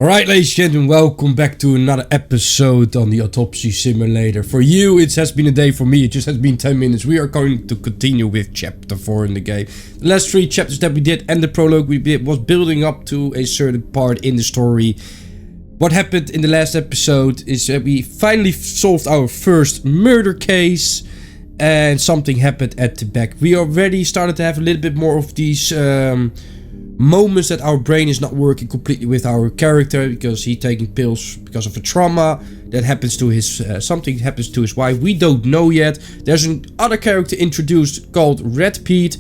Alright, ladies and gentlemen, welcome back to another episode on the Autopsy Simulator. For you, it has been a day. For me, it just has been 10 minutes. We are going to continue with chapter 4 in the game. The last 3 chapters that we did and the prologue we did was building up to a certain part in the story. What happened in the last episode is that we finally solved our first murder case. And something happened at the back. We already started to have a little bit more of these moments that our brain is not working completely with our character because he's taking pills because of a trauma that happens to his something happens to his wife. We don't know yet. There's another character introduced called Red Pete.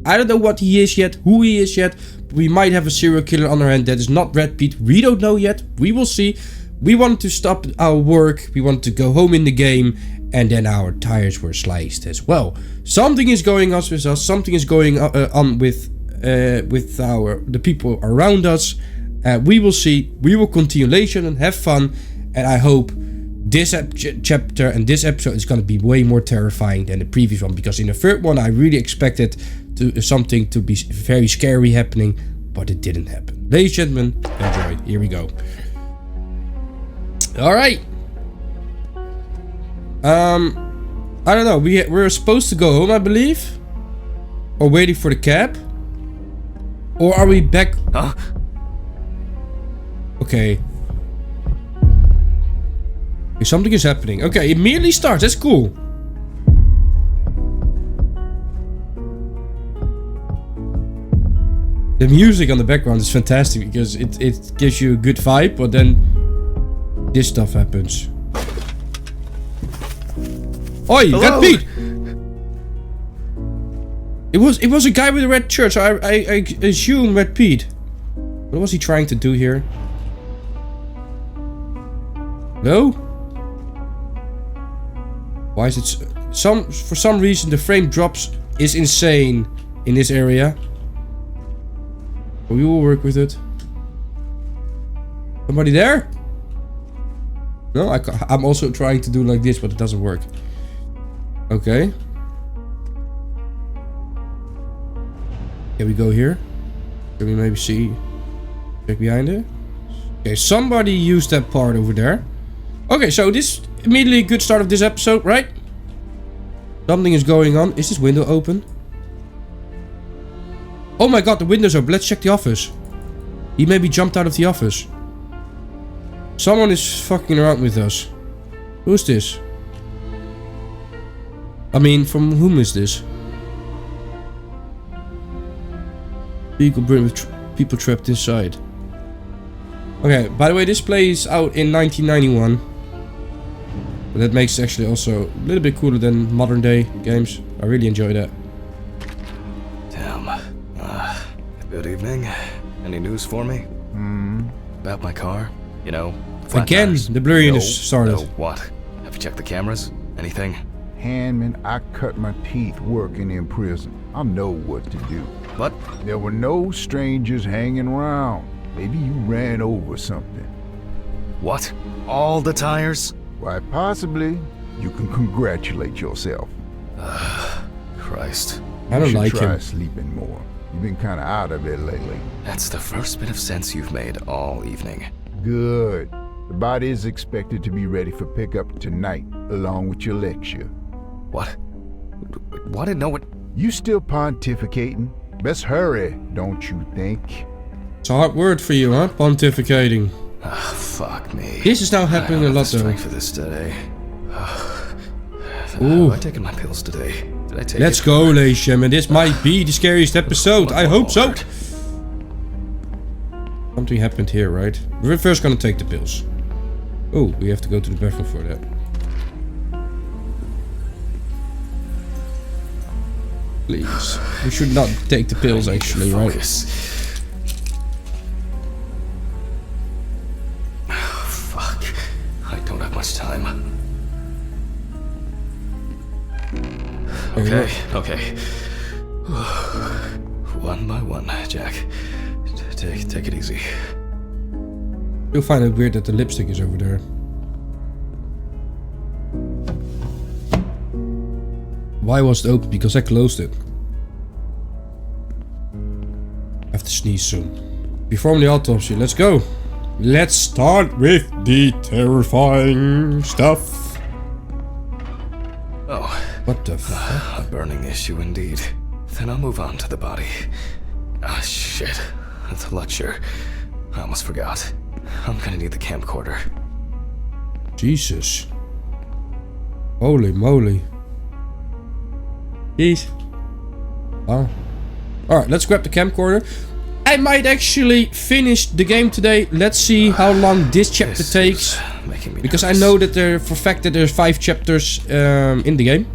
I don't know what he is yet, who he is yet. We might have a serial killer on our hand that is not Red Pete. We don't know yet. We will see. We want to stop our work. We want to go home in the game. And then our tires were sliced as well. Something is going on with us. Something is going on with the people around us. We will see. We will continue later and have fun. And I hope this chapter and this episode is going to be way more terrifying than the previous one. Because in the third one I really expected something to be very scary happening. But it didn't happen. Ladies and gentlemen, enjoy. Here we go. Alright. I don't know. We're supposed to go home, I believe. Or waiting for the cab. Or are we back? Huh? Okay. Something is happening. Okay, it immediately starts. That's cool. The music on the background is fantastic because it gives you a good vibe, but then this stuff happens. Oi, Red Pete! It was a guy with a red shirt, so I assume Red Pete. What was he trying to do here? No? Why is it for some reason the frame drops is insane in this area. We will work with it. Somebody there? No, I'm also trying to do like this, but it doesn't work. Okay. Can we go here? Can we maybe see? Check behind it. Okay, somebody used that part over there. Okay, so this immediately a good start of this episode, right? Something is going on. Is this window open? Oh my god, the windows are open. Let's check the office. He maybe jumped out of the office. Someone is fucking around with us. Who's this? I mean, from whom is this? Vehicle burned with people trapped inside. Okay, by the way, this plays out in 1991. But that makes it actually also a little bit cooler than modern day games. I really enjoy that. Damn. Good evening. Any news for me? About my car? You know, again, tires. the blurriness started. No, what? Have you checked the cameras? Anything? Handman, I cut my teeth working in prison. I know what to do. What? There were no strangers hanging around. Maybe you ran over something. What? All the tires? Why, possibly. You can congratulate yourself. Christ. I don't like try him. sleeping more. You've been kind of out of it lately. That's the first bit of sense you've made all evening. Good. The body is expected to be ready for pickup tonight, along with your lecture. What? What? No, what? You still pontificating? Best hurry, don't you think? It's a hard word for you, huh? Pontificating. Fuck me. This is now happening a lot though. Strength for this today. Ooh. Have I taken my pills today? Did I take Let's it? go, ladies and gentlemen. This might be the scariest episode. I hope so. Lord. Something happened here, right? We're first gonna take the pills. Oh, we have to go to the bathroom for that. Please. We should not take the pills actually, right? Focus. Oh, fuck. I don't have much time. Okay. One by one, Jack. Take it easy. You'll find it weird that the lipstick is over there. Why was it open? Because I closed it. I have to sneeze soon. Perform the autopsy. Let's go. let's start with the terrifying stuff. Oh. What the fuck? A burning issue indeed. Then I'll move on to the body. Ah, shit. The lecture. I almost forgot. I'm gonna need the camcorder. Jesus. Holy moly. Jeez. Wow. Alright, let's grab the camcorder. I might actually finish the game today. Let's see how long this chapter takes. Because I know that for a fact that there's 5 chapters in the game.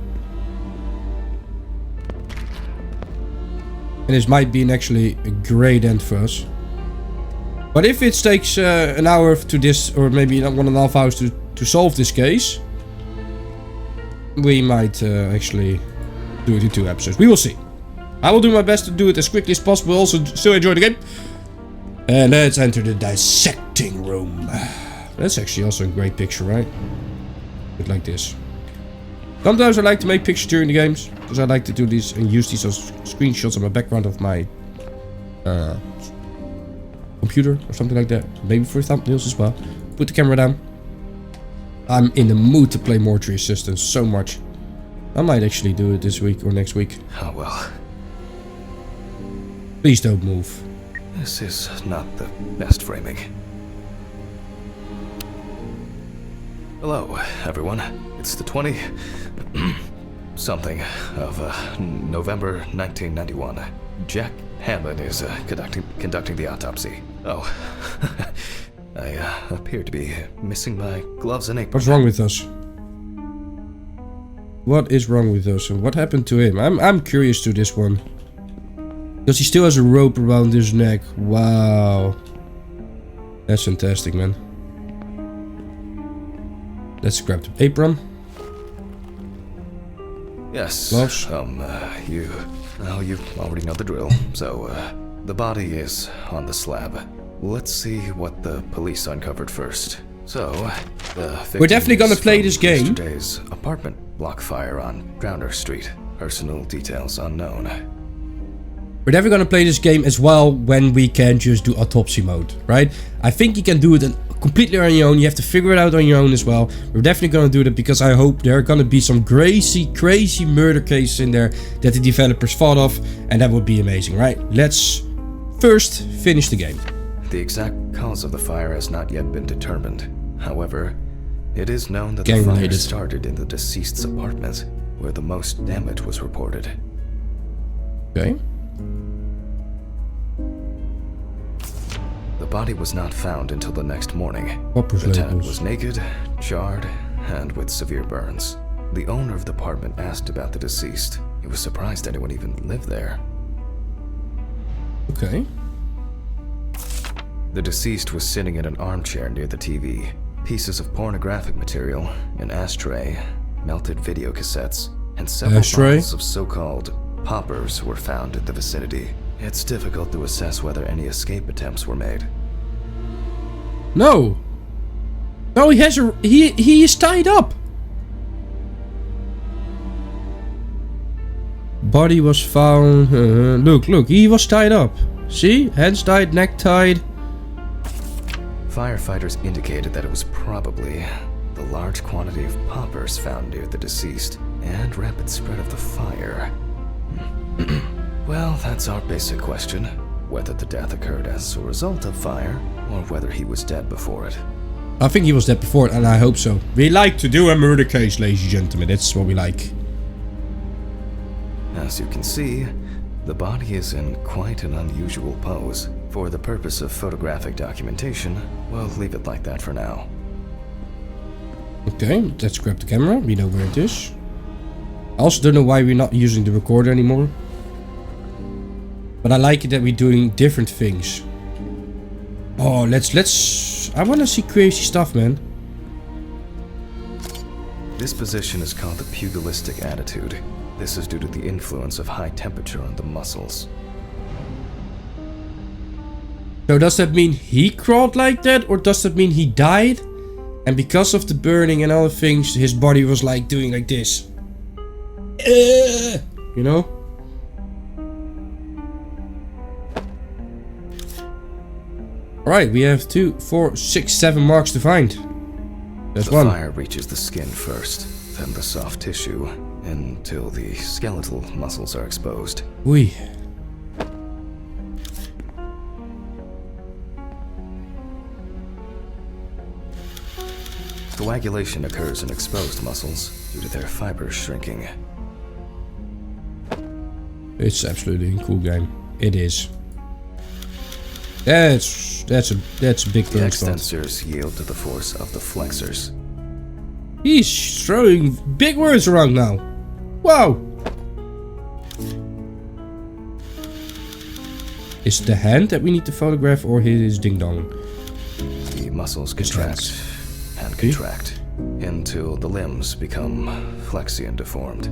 And this might be actually a great end for us. But if it takes an hour to this, or maybe 1.5 hours to solve this case, we might actually do it in 2 episodes. We will see. I will do my best to do it as quickly as possible. Also, still enjoy the game. And let's enter the dissecting room. That's actually also a great picture, right? Look like this. Sometimes I like to make pictures during the games, because I like to do these and use these as screenshots on my background of my computer or something like that. Maybe for thumbnails as well. Put the camera down. I'm in the mood to play Mortuary Assistant so much. I might actually do it this week or next week. Oh well. Please don't move. This is not the best framing. Hello, everyone. It's the 20... something of November 1991. Jack Hammond is conducting the autopsy. Oh, I appear to be missing my gloves and apron. What's wrong with us? What is wrong with us and what happened to him? I'm curious to this one. Because he still has a rope around his neck. Wow. That's fantastic, man. Let's grab the apron. Yes. Gloves. You already know the drill. So, the body is on the slab. Let's see what the police uncovered first. So, we're definitely gonna play this game. Yesterday's apartment block fire on Drowner Street. Personal details unknown. We're definitely gonna play this game as well when we can just do autopsy mode, right? I think you can do it completely on your own. You have to figure it out on your own as well. We're definitely gonna do that because I hope there are gonna be some crazy murder cases in there that the developers thought of, and that would be amazing, right? Let's first finish the game. The exact cause of the fire has not yet been determined. However, it is known that the fire Gang-related. started in the deceased's apartment, where the most damage was reported. Okay. The body was not found until the next morning. Poppers The tenant labels. was naked, charred, and with severe burns. The owner of the apartment asked about the deceased. He was surprised anyone even lived there. Okay. The deceased was sitting in an armchair near the TV. Pieces of pornographic material, an ashtray, melted video cassettes, and several bottles of so-called poppers were found in the vicinity. It's difficult to assess whether any escape attempts were made. No. No, he is tied up. Body was found. Look, he was tied up. See? Hands tied, neck tied. Firefighters indicated that it was probably the large quantity of poppers found near the deceased and rapid spread of the fire. Well, that's our basic question. Whether the death occurred as a result of fire, or whether he was dead before it. I think he was dead before it, and I hope so. We like to do a murder case, ladies and gentlemen. That's what we like. As you can see, the body is in quite an unusual pose. For the purpose of photographic documentation, we'll leave it like that for now. Okay, let's grab the camera. We know where it is. I also don't know why we're not using the recorder anymore. But I like it that we're doing different things. Oh, let's... I want to see crazy stuff, man. This position is called the pugilistic attitude. This is due to the influence of high temperature on the muscles. So does that mean he crawled like that? Or does that mean he died? And because of the burning and other things, his body was like doing like this. You know? Alright, we have 2, 4, 6, 7 marks to find. There's the one. fire reaches the skin first, then the soft tissue, until the skeletal muscles are exposed. Oei. Coagulation occurs in exposed muscles due to their fibers shrinking. It's absolutely a cool game. It is. That's a big The burn spot. extensors yield to the force of the flexors. He's throwing big words around now. Wow. Is it the hand that we need to photograph or his ding dong? The muscles contract and contract until the limbs become flexy and deformed.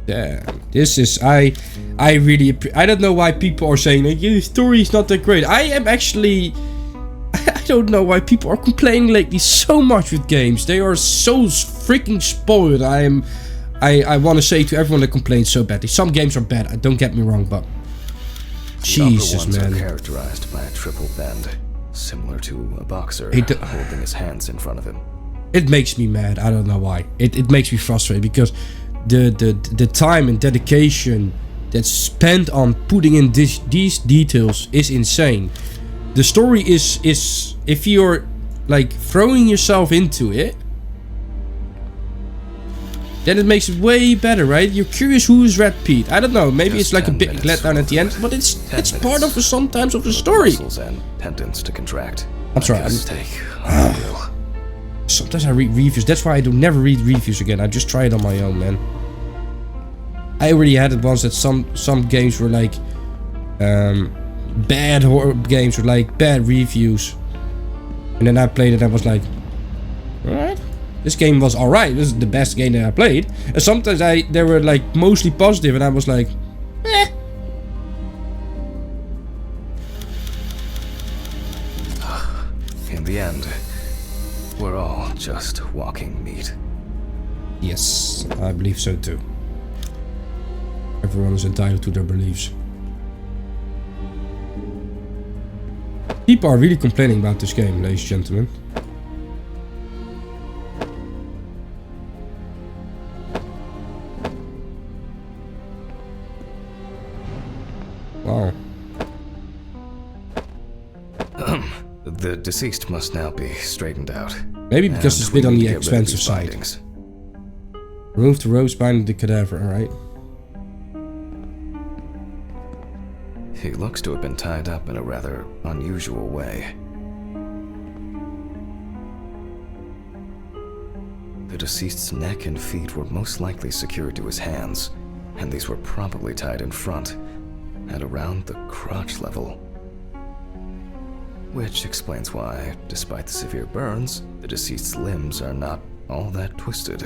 Damn, this is I really I don't know why people are saying like the story is not that great. I am actually I don't know why people are complaining lately so much with games. They are so freaking spoiled. I want to say to everyone that complains so badly. Some games are bad. Don't get me wrong, but Jesus, the upper man. ones are characterized by a triple bend, similar to a boxer holding his hands in front of him. It makes me mad. I don't know why. It makes me frustrated because the time and dedication that's spent on putting in these details is insane. The story is if you're like throwing yourself into it, then it makes it way better, right? You're curious who is Red Pete. I don't know. Maybe it's like a big letdown at the end, but it's part of sometimes of the story. Muscles and tendons to contract. I'm sorry. Sometimes I read reviews. That's why I do never read reviews again. I just try it on my own, man. I already had it once that some games were like bad horror games with like bad reviews, and then I played it and I was like, alright, this game was alright. This is the best game that I played. And sometimes they were like mostly positive, and I was like, eh. In the end, we're all just walking meat. Yes, I believe so too. Everyone is entitled to their beliefs. People are really complaining about this game, ladies and gentlemen. Wow. The deceased must now be straightened out. Maybe because it's a bit on the Get rid of expensive these side. bindings. Remove the rope spine of the cadaver, alright. He looks to have been tied up in a rather unusual way. The deceased's neck and feet were most likely secured to his hands, and these were probably tied in front, at around the crotch level. Which explains why, despite the severe burns, the deceased's limbs are not all that twisted.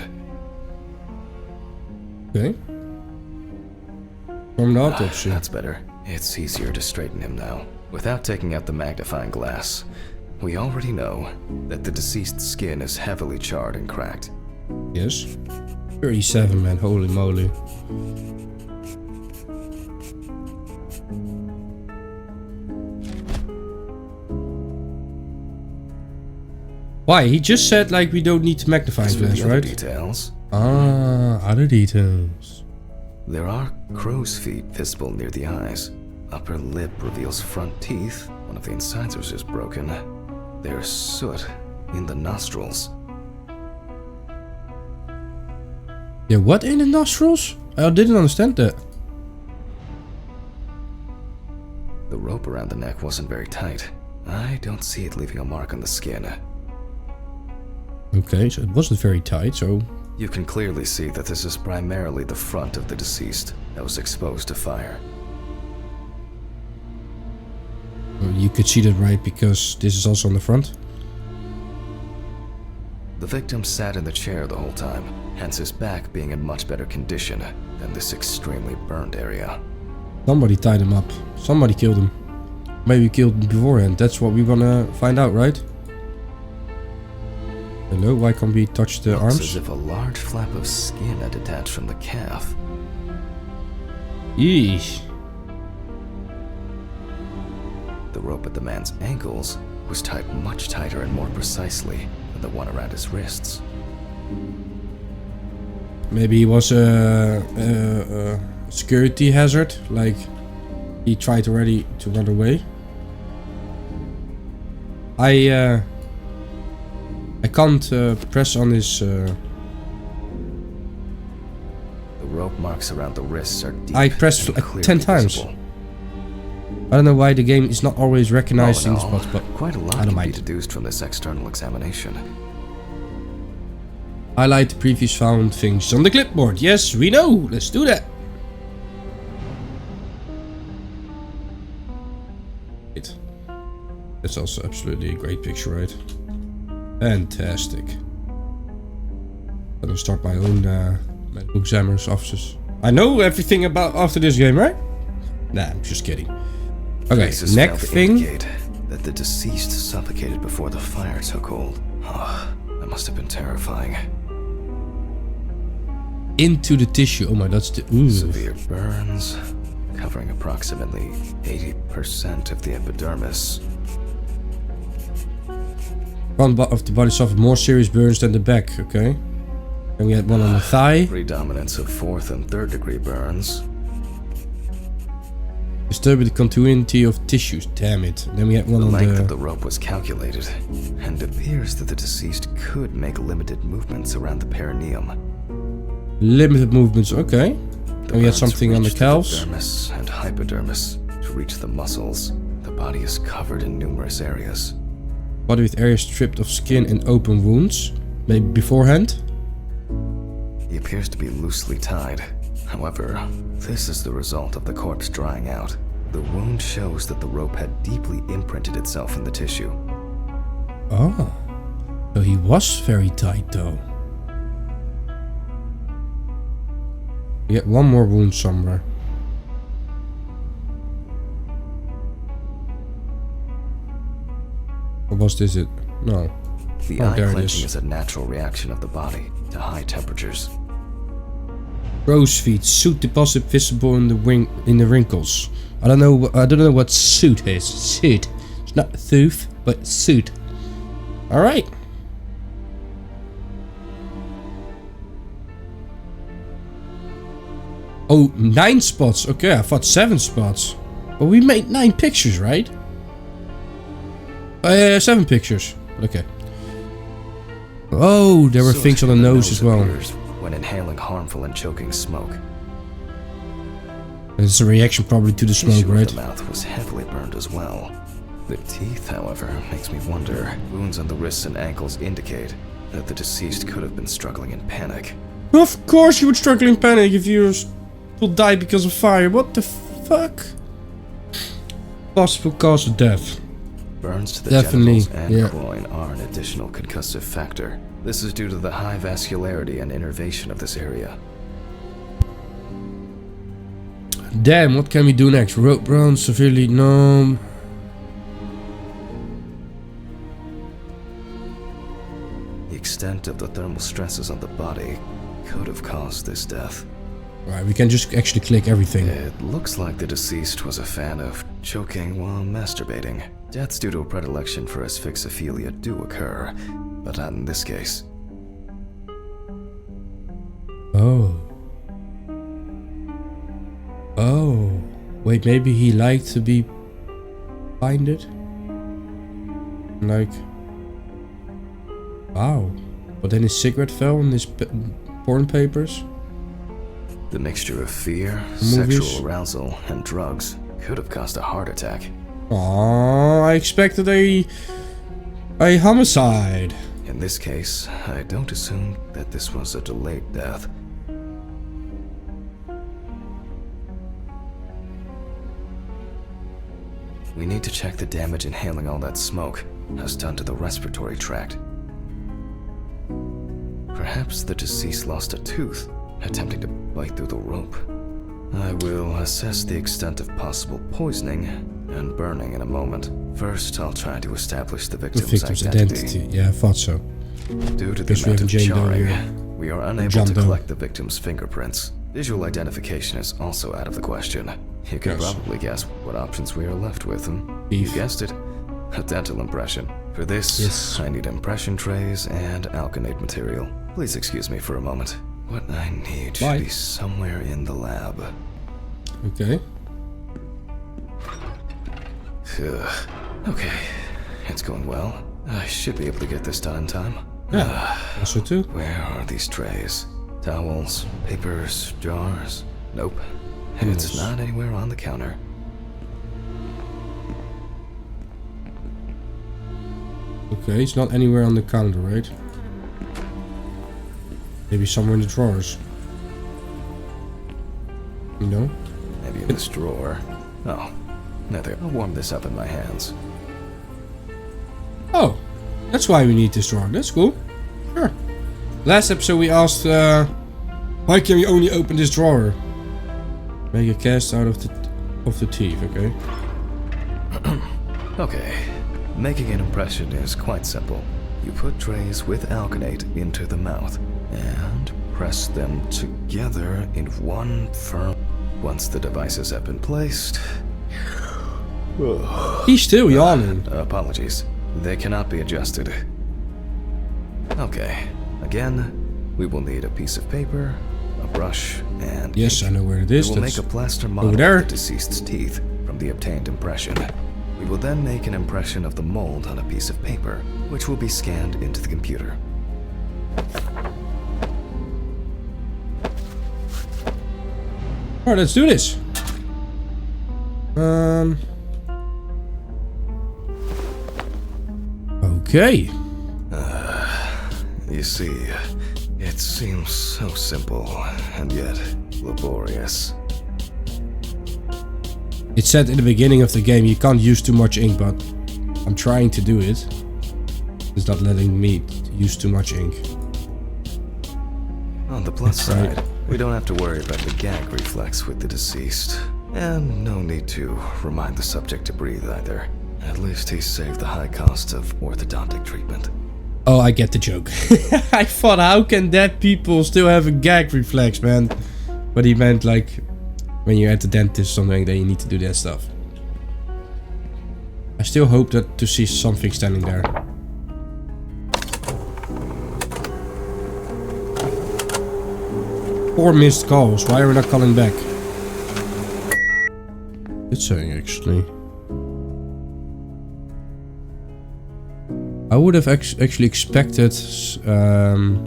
Okay. From the autopsy. That's better. It's easier to straighten him now. Without taking out the magnifying glass, we already know that the deceased's skin is heavily charred and cracked. Yes. 37, man. Holy moly. Why? He just said like we don't need to magnify glass, right? Details. Ah, other details. There are crow's feet visible near the eyes. Upper lip reveals front teeth. One of the incisors is broken. There's soot in the nostrils. Yeah, what in the nostrils? I didn't understand that. The rope around the neck wasn't very tight. I don't see it leaving a mark on the skin. Okay, so it wasn't very tight, so... You can clearly see that this is primarily the front of the deceased that was exposed to fire. Well, you could see that, right, because this is also on the front. The victim sat in the chair the whole time, hence his back being in much better condition than this extremely burned area. Somebody tied him up. Somebody killed him. Maybe killed him beforehand. That's what we wanna find out, right? Hello, why can't we touch the Looks arms? as if a large flap of skin had detached from the calf. Yeesh. The rope at the man's ankles was tied much tighter and more precisely than the one around his wrists. Maybe he was a security hazard, like he tried already to run away. I can't press on his... The rope marks around the wrists are deep. I pressed and like clearly 10 times. visible. I don't know why the game is not always recognizing All in the spots, all, but quite a lot I don't can mind. be deduced from this external examination. Highlight the previous found things on the clipboard. Yes, we know. Let's do that. It's also absolutely a great picture, right? Fantastic. I'm gonna start my own medical examiner's offices. I know everything about after this game, right? Nah, I'm just kidding. Okay, Traces neck failed to thing. indicate that the deceased suffocated before the fire took hold. Oh, that must have been terrifying. Into the tissue. Oh my, that's the... Ooh. Severe burns, covering approximately 80% of the epidermis. Front of the body suffered more serious burns than the back, okay. Then we had one on the thigh. Predominance of 4th and 3rd degree burns. Disturbed the continuity of tissues, damn it. Then we had one The on length of the... the rope was calculated, and it appears that the deceased could make limited movements around the perineum. Limited movements, okay. The And we had burns something on the reached calves. dermis and hypodermis to reach the muscles. The body is covered in numerous areas. Body with areas stripped of skin and open wounds. Maybe beforehand. He appears to be loosely tied. However, this is the result of the corpse drying out. The wound shows that the rope had deeply imprinted itself in the tissue. Oh. So he was very tight though. We get one more wound somewhere. Or was this it? No. The Oh, eye there it clenching is. is a natural reaction of the body to high temperatures. Crow's feet, soot deposit visible in the wrinkles. I don't know what soot is. Soot. It's not tooth, but soot. All right. Oh, 9 spots. Okay, I thought 7 spots. But we made 9 pictures, right? 7 pictures. Okay. Oh, there were Soot things on the in nose as well. appears when inhaling harmful and choking smoke. It's a reaction probably to the smoke, Tissue of right? the mouth was heavily burned as well. The teeth, however, makes me wonder. Wounds on the wrists and ankles indicate that the deceased could have been struggling in panic. Of course you would struggle in panic if you will die because of fire. What the fuck? Possible cause of death. Burns to the Definitely, genitals and yeah. groin are an additional concussive factor. This is due to the high vascularity and innervation of this area. Damn, what can we do next? Rope burn, severely numb. The extent of the thermal stresses on the body could have caused this death. Right, we can just actually click everything. It looks like the deceased was a fan of choking while masturbating. Deaths due to a predilection for asphyxophilia do occur, but not in this case. Oh. Oh. Wait, maybe he liked to be blinded? Like... Wow. But then his cigarette fell on his porn papers? The mixture of fear, Movies? sexual arousal, and drugs could have caused a heart attack. Aww, I expected a homicide. In this case, I don't assume that this was a delayed death. We need to check the damage inhaling all that smoke has done to the respiratory tract. Perhaps the deceased lost a tooth, attempting to bite through the rope. I will assess the extent of possible poisoning and burning in a moment. First, I'll try to establish the The victim's, victim's identity. Yeah, I thought so. Due to the Guess we amount haven't of Jane Doe charring, here. we are unable John to Doe. collect the victim's fingerprints. Visual identification is also out of the question. You can probably guess what options we are left with. You guessed it. A dental impression. For this, I need impression trays and alkanate material. Please excuse me for a moment. What I need should be somewhere in the lab. Okay. Okay, it's going well. I should be able to get this done in time. Yeah, also too. Where are these trays? Towels, papers, jars? Nope. It's not anywhere on the counter. Okay, it's not anywhere on the counter, right? Maybe somewhere in the drawers. No? Maybe in this drawer. Oh, there. I'll warm this up in my hands. Oh, that's why we need this drawer. That's cool. Sure. Last episode we asked, why can we only open this drawer? Make a cast out of the teeth, okay? Okay. Making an impression is quite simple. You put trays with alkanate into the mouth and press them together in one firm. Once the devices have been placed... He's still yawning. Apologies. They cannot be adjusted. Okay. Again, we will need a piece of paper, a brush, and... Yes, I know where it is. We will make a plaster model of the deceased's teeth from the obtained impression. We will then make an impression of the mold on a piece of paper, which will be scanned into the computer. Alright, let's do this. Okay. You see, it seems so simple and yet laborious. It said in the beginning of the game you can't use too much ink, but I'm trying to do it. It's not letting me use too much ink. On the plus side, we don't have to worry about the gag reflex with the deceased. And no need to remind the subject to breathe either. At least he saved the high cost of orthodontic treatment. Oh, I get the joke. I thought, how can dead people still have a gag reflex, man? But he meant like when you're at the dentist or something, then you need to do that stuff. I still hope to see something standing there. 4 missed calls. Why are we not calling back? It's saying actually. I would have actually expected some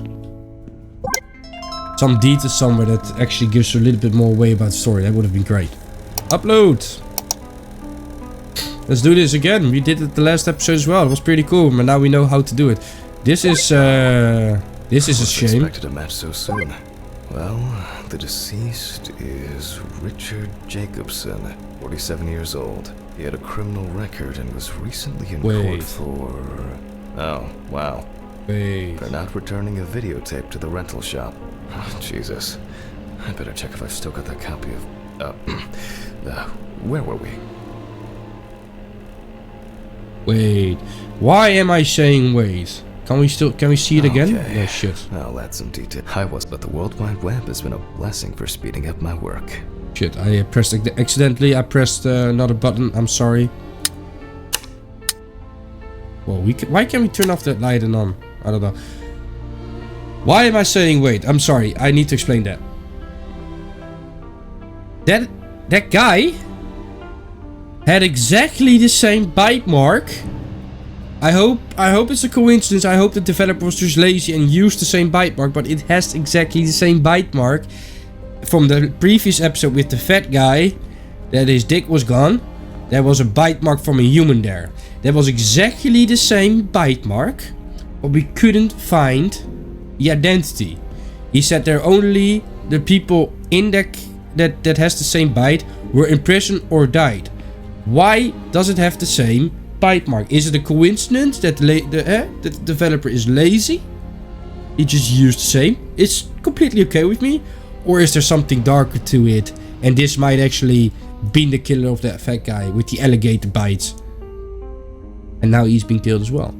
details somewhere that actually gives you a little bit more away about the story. That would have been great. Upload! Let's do this again. We did it the last episode as well. It was pretty cool, but now we know how to do it. This is a shame. Expected a match so soon. Well, the deceased is Richard Jacobson, 47 years old. He had a criminal record and was recently in court for... Oh, wow. For not returning a videotape to the rental shop. Oh, Jesus. I better check if I've still got that copy of... where were we? Wait. Why am I saying wait? Can we see it again? Okay. No shit. I'll add some detail. But the World Wide Web has been a blessing for speeding up my work. Shit, I pressed accidentally. I pressed another button. I'm sorry. Well, why can't we turn off that light and on? I don't know. Why am I saying wait? I'm sorry. I need to explain that. That guy had exactly the same bite mark. I hope it's a coincidence. I hope the developer was just lazy and used the same bite mark, but it has exactly the same bite mark from the previous episode with the fat guy, that his dick was gone. There was a bite mark from a human there. That was exactly the same bite mark, but we couldn't find the identity. He said there only the people in that has the same bite were in prison or died. Why does it have the same bite mark? Is it a coincidence that the developer is lazy? He just used the same. It's completely okay with me. Or is there something darker to it? And this might actually be the killer of that fat guy with the alligator bites. And now he's being killed as well.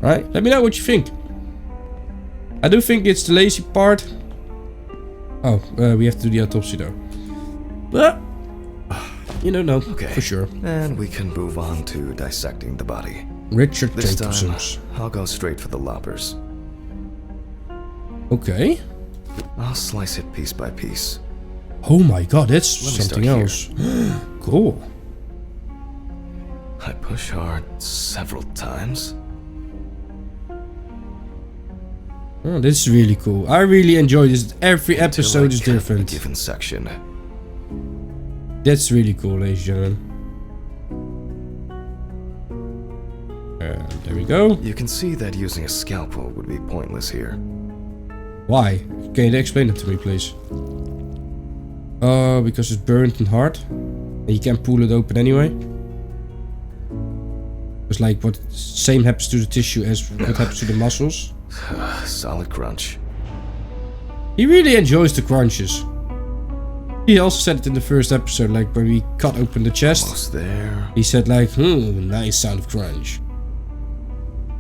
Alright, let me know what you think. I do think it's the lazy part. Oh, we have to do the autopsy though. But you don't know, Okay, for sure. And we can move on to dissecting the body. Richard This time, Jacobson's. I'll go straight for the loppers. Okay. I'll slice it piece by piece. Oh my god, that's Let me something start else. Cool. I push hard several times. Oh, this is really cool. I really enjoy this. Every until I episode is cut a different. given section. That's really cool, ladies and gentlemen. There we go. You can see that using a scalpel would be pointless here. Why? Can you explain it to me, please? Because it's burnt and hard. And you can't pull it open anyway. It's like what same happens to the tissue as what happens to the muscles. Solid crunch. He really enjoys the crunches. He also said it in the first episode, like when we cut open the chest. Almost there. He said like, nice sound of crunch.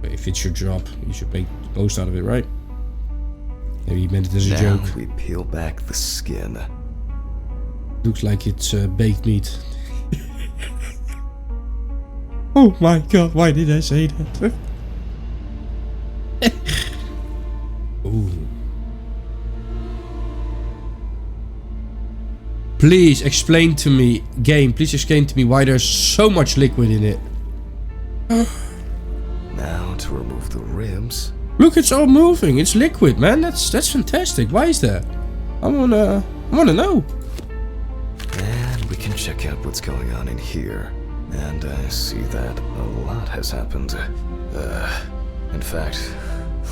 But if it's your job, you should make the most out of it, right? Maybe he meant it as a Now joke. we peel back the skin. Looks like it's baked meat. Oh my god, why did I say that? Ooh. Please explain to me, game, please explain to me why there's so much liquid in it. Now to remove the ribs. Look, it's all moving. It's liquid, man. That's fantastic. Why is that? I wanna know. And we can check out what's going on in here. And I see that a lot has happened. In fact,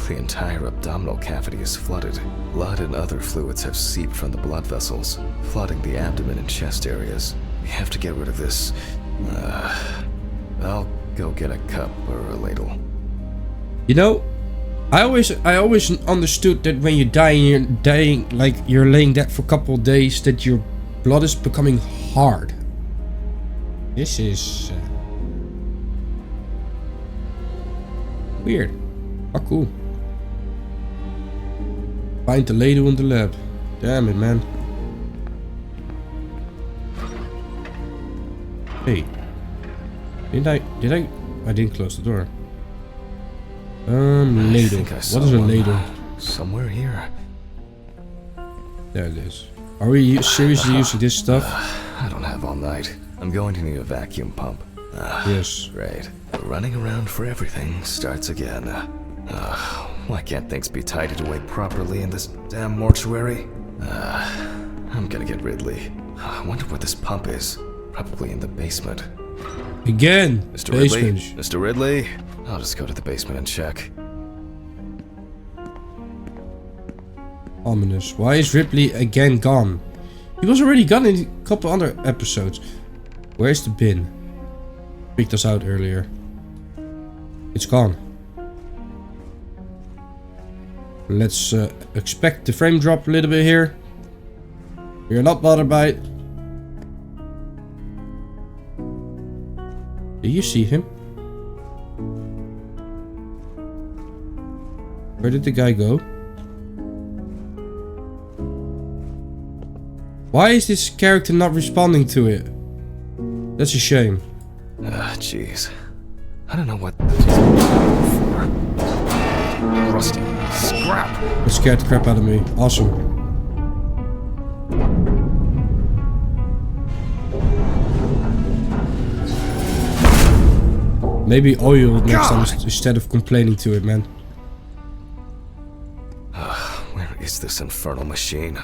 the entire abdominal cavity is flooded. Blood and other fluids have seeped from the blood vessels, flooding the abdomen and chest areas. We have to get rid of this. I'll go get a cup or a ladle. You know, I always understood that when you die and you're dying, like you're laying dead for a couple of days, that your blood is becoming hard. This is weird. Oh, cool. Find the ladle in the lab. Damn it, man. Hey. Did I? I didn't close the door. I Ladle. think I What saw is a one ladle? somewhere here. There it is. Are we seriously using this stuff? I don't have all night. I'm going to need a vacuum pump. Yes. Great. Running around for everything starts again. Why can't things be tidied away properly in this damn mortuary? I'm gonna get Ridley. I wonder where this pump is. Probably in the basement. Again. Mr. Basement. Ridley? Mr. Ridley? I'll just go to the basement and check. Ominous. Why is Ripley again gone? He was already gone in a couple other episodes. Where's the bin? Picked us out earlier. It's gone. Let's expect the frame drop a little bit here. We're not bothered by it. Do you see him? Where did the guy go? Why is this character not responding to it? That's a shame. Jeez. I don't know what for. Rusty. Scrap! That scared the crap out of me. Awesome. Maybe oil next time instead of complaining to it, man. Where is this infernal machine?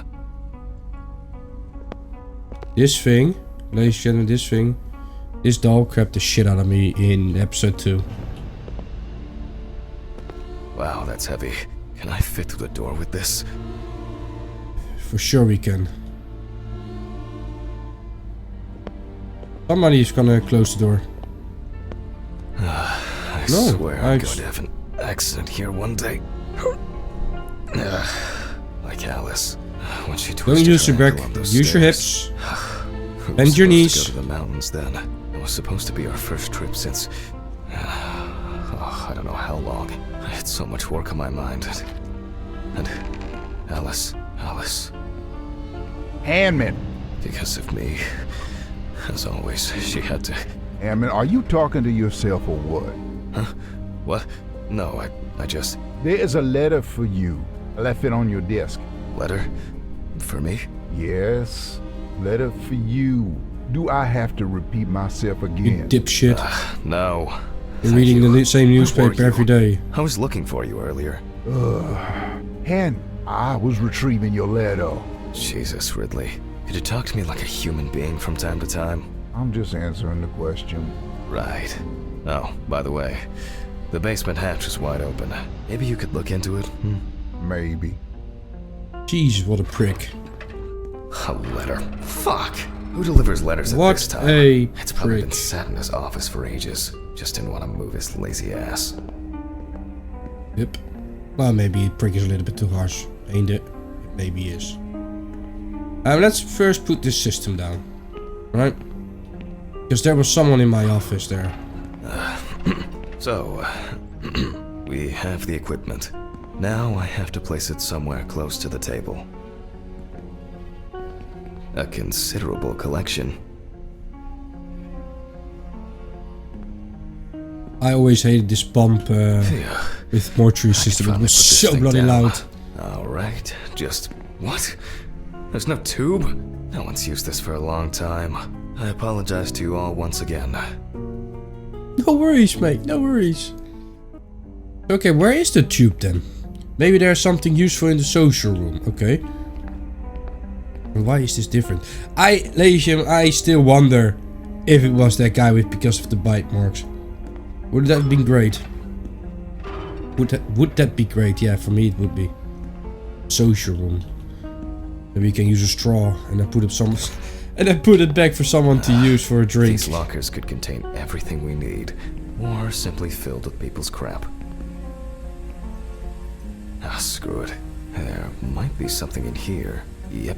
This thing, ladies and gentlemen, this thing, this doll crapped the shit out of me in episode 2. Wow, that's heavy. Can I fit through the door with this? For sure we can. Somebody's gonna close the door. I No, swear I'm going to have an accident here one day. Like Alice. When she Don't twisted use her your back, ankle on those use your stairs. hips. We were Bend your supposed knees. to go to the mountains then. It was supposed to be our first trip since... I don't know how long. I had so much work on my mind. And Alice. Hammond. Because of me. As always, she had to... Hammond, are you talking to yourself or what? Huh? What? No, I just... There is a letter for you. I left it on your desk. Letter? For me? Yes, letter for you. Do I have to repeat myself You again? dipshit. No. You're Thank reading you. the same Where were newspaper you? every day. I was looking for you earlier. Han, I was retrieving your letter. Jesus, Ridley. Could you talk to me like a human being from time to time? I'm just answering the question. Right. Oh, by the way, the basement hatch is wide open. Maybe you could look into it? Maybe. Jesus, what a prick. A letter. Fuck! Who delivers letters at What this time? a It's probably been prick. sat in his office for ages. Just didn't want to move his lazy ass. Yep. Well, maybe prick is a little bit too harsh, ain't it? It maybe is. Let's first put this system down. Right? Because there was someone in my office there. So, we have the equipment. Now I have to place it somewhere close to the table. A considerable collection. I always hated this pump with mortuary system. It finally was put this so thing bloody down. loud. Alright, just... What? There's no tube? No one's used this for a long time. I apologize to you all once again. No worries, mate. No worries. Okay, where is the tube then? Maybe there's something useful in the social room. Okay. And why is this different? Ladies and gentlemen, I still wonder if it was that guy with because of the bite marks. Would that have been great? Would that be great? Yeah, for me it would be. Social room. Maybe you can use a straw and then put up some and then put it back for someone to use for a drink. These lockers could contain everything we need, or simply filled with people's crap. Ah, screw it. There might be something in here. Yep.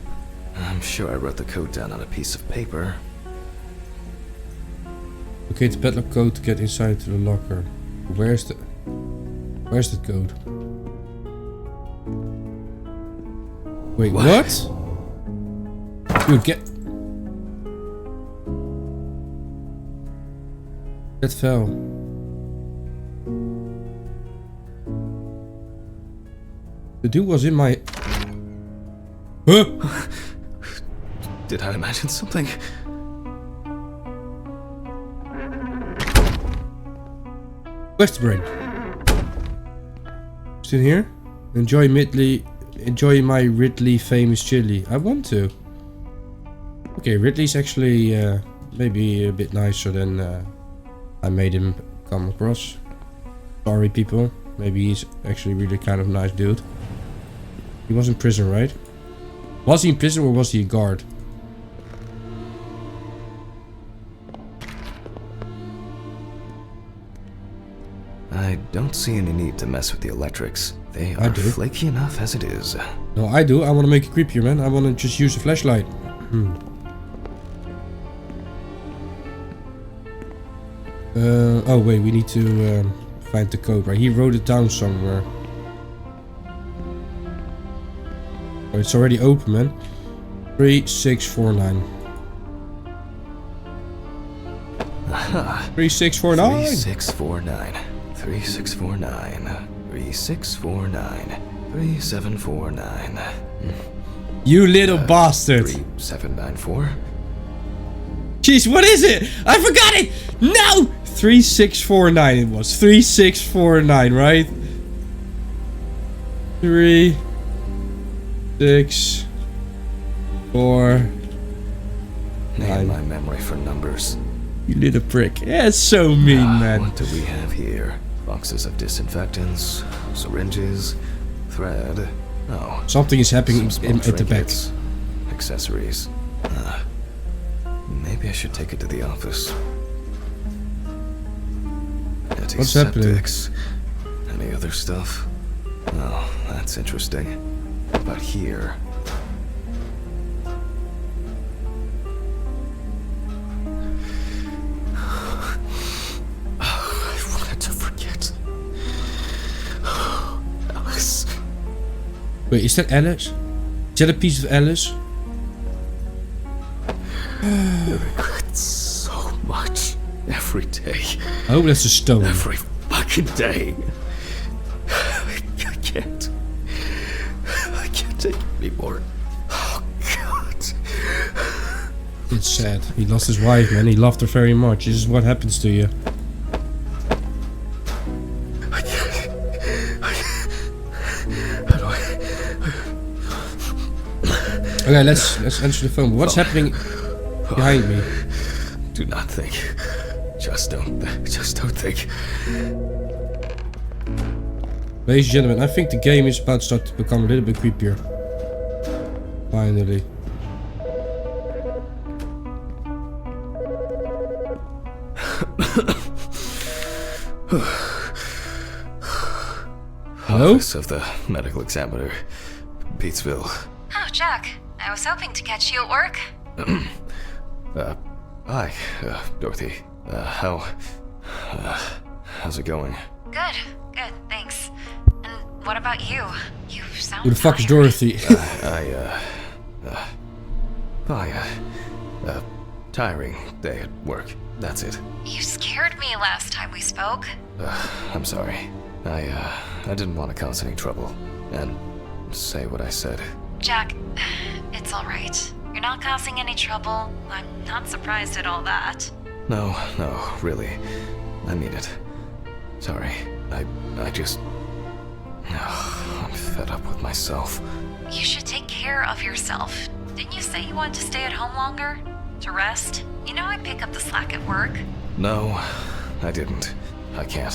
I'm sure I wrote the code down on a piece of paper. Okay, the padlock code to get inside to the locker. Where's the code? Wait, what? Dude, get... That fell. The dude was in my... Huh? Did I imagine something? Where's the brain? Still here? Enjoy my Ridley famous chili. I want to. Okay, Ridley's actually maybe a bit nicer than I made him come across. Sorry, people. Maybe he's actually really kind of nice dude. He was in prison, right? Was he in prison or was he a guard? I don't see any need to mess with the electrics. They I are do. flaky enough as it is. No, I do. I want to make it creepier, man. I want to just use a flashlight. Oh wait, we need to find the code, right? He wrote it down somewhere. Oh, it's already open, man. 3649. 3649. 3649. 3649. 3649. 3749. You little bastard. 3794. Jeez, what is it? I forgot it. No. 3649. It was 3649, right? 3, 6, 4. Nail my memory for numbers. You little prick. Yeah, it's so mean, man. What do we have here? Boxes of disinfectants, syringes, thread. Oh, Something is happening some small at the back. trinkets, accessories. Maybe I should take it to the office. What's happening? Antiseptics. Any other stuff? Oh, that's interesting. But here. I wanted to forget. Alice. Wait, is that Alice? Is that a piece of Alice? I regret so much. Every day. Oh, that's a stone. Every fucking day. I can't. I can't take it anymore. Oh, God. It's sad. He lost his wife, man. He loved her very much. This is what happens to you. I can't. How do I... Okay, let's answer the phone. What's happening behind me? Do not think. Just don't think. Ladies and gentlemen, I think the game is about to start to become a little bit creepier. Finally. Hello? Office of the medical examiner, Beatsville. Oh, Jack. I was hoping to catch you at work. Hi, Dorothy. How's it going? Good, thanks. And what about you? You sound Who the fuck is tired. Dorothy? Tiring day at work. That's it. You scared me last time we spoke. I'm sorry. I didn't want to cause any trouble and say what I said. Jack, it's alright. You're not causing any trouble. I'm not surprised at all that. No, really. I mean it. Sorry. I just... I'm fed up with myself. You should take care of yourself. Didn't you say you wanted to stay at home longer? To rest? You know I pick up the slack at work. No, I didn't. I can't.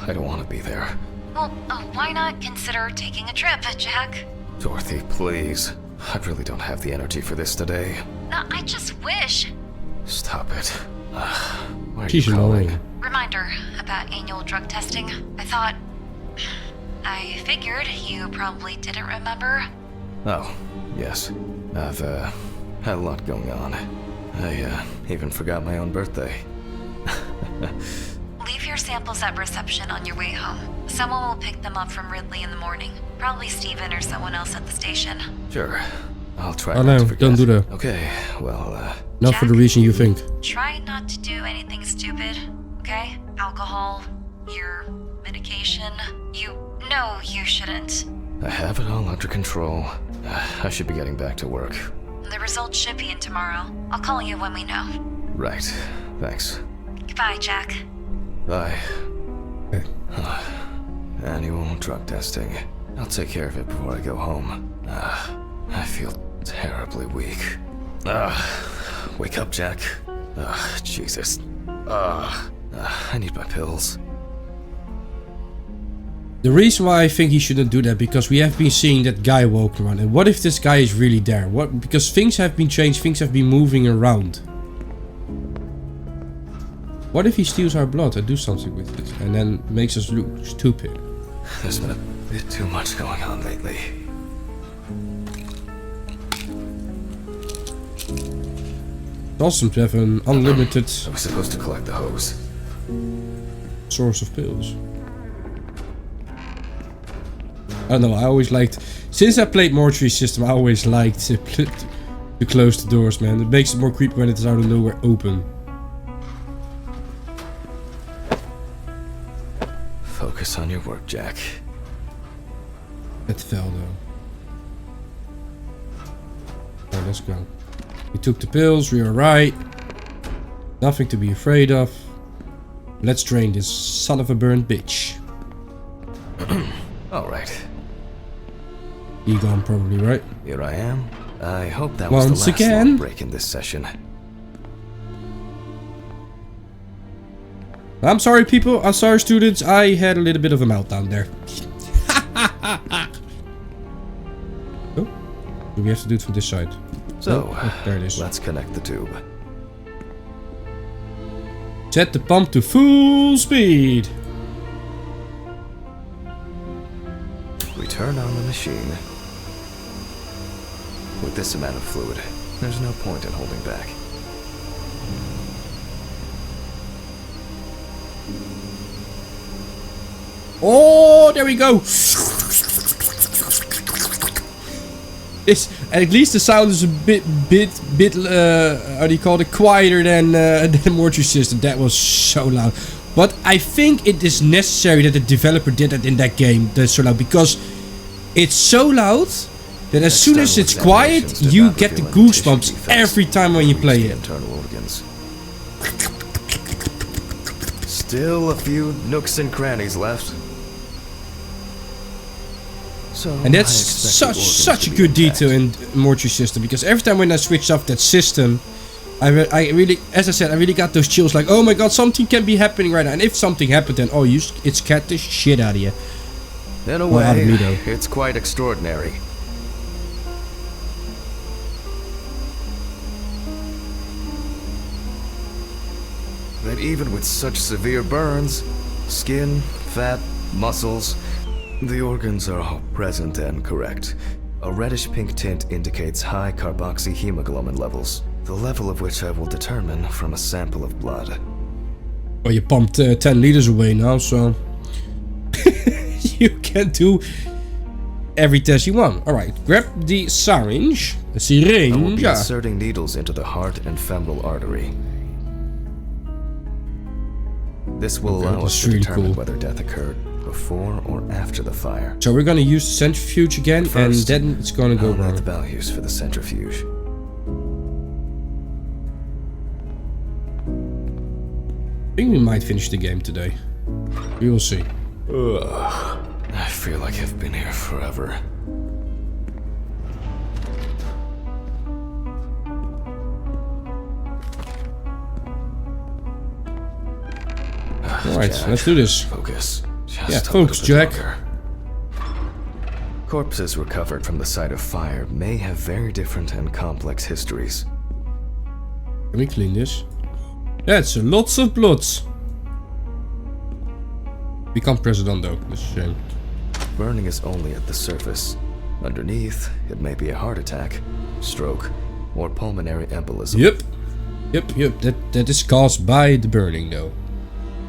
I don't want to be there. Well, why not consider taking a trip, Jack? Dorothy, please. I really don't have the energy for this today. I just wish. Stop it. Why are She's you calling? annoying. Reminder about annual drug testing. I figured you probably didn't remember. Oh, yes. I've had a lot going on. I even forgot my own birthday. Leave your samples at reception on your way home. Someone will pick them up from Ridley in the morning. Probably Steven or someone else at the station. Sure. I'll try Oh not no, to forget. don't do that. Okay, well, Not for the reason you think. Try not to do anything stupid, okay? Alcohol, your medication. You know you shouldn't. I have it all under control. I should be getting back to work. The results should be in tomorrow. I'll call you when we know. Right. Thanks. Goodbye, Jack. Bye. Okay. Annual drug testing. I'll take care of it before I go home. I feel terribly weak. Wake up, Jack. Jesus. I need my pills. The reason why I think he shouldn't do that, because we have been seeing that guy walking around. And what if this guy is really there? What? Because things have been changed, things have been moving around. What if he steals our blood and do something with it, and then makes us look stupid? There's been a bit too much going on lately. It's awesome to have an unlimited I was supposed to collect the hose. source of pills. I don't know, I always liked... Since I played Mortuary System, I always liked to close the doors, man. It makes it more creepy when it is out of nowhere open. Focus on your work, Jack. It fell though. Alright, let's go. We took the pills, we are right. Nothing to be afraid of. Let's drain this son of a burned bitch. Alright, Egon probably, right? here I am. I hope that was Once the last again. long break in this session. I'm sorry people, I'm sorry students, I had a little bit of a meltdown there. Oh, do we have to do it from this side? So, Oh, there it is. let's connect the tube. Set the pump to full speed. We turn on the machine. With this amount of fluid, there's no point in holding back. Oh, there we go. It's at least the sound is a bit how do you call it, quieter than the mortuary system. That was so loud. But I think it is necessary that the developer did that in that game. That's so loud because it's so loud that as soon as it's quiet, you get the goosebumps every time when you play it. Internal organs. Still a few nooks and crannies left. So And that's such a good detail in mortuary system, because every time when I switched off that system, I really, as I said, I really got those chills like, oh my god, something can be happening right now. And if something happened, then oh, it scared the shit out of you. In a Well, out of me, way, though. it's quite extraordinary. That even with such severe burns, skin, fat, muscles, the organs are all present and correct. A reddish pink tint indicates high carboxyhemoglobin levels, the level of which I will determine from a sample of blood. Well, you pumped 10 liters away now, so you can do every test you want. Alright, grab the syringe. The I will be syringe. inserting needles into the heart and femoral artery. This will Okay, allow that's us to really determine cool. whether death occurred before or after the fire. So we're gonna use the centrifuge again, and First, then it's gonna go I'll note wrong. the values for the centrifuge. I think we might finish the game today. We will see. Ugh. I feel like I've been here forever. Alright, Jack, let's do this. Focus. Just Yeah, a focus, little bit Jack. longer. Corpses recovered from the site of fire may have very different and complex histories. Can we clean this? That's lots of blood. We can't press it on though, that's a shame. Burning is only at the surface. Underneath, it may be a heart attack, stroke, or pulmonary embolism. Yep, that is caused by the burning though.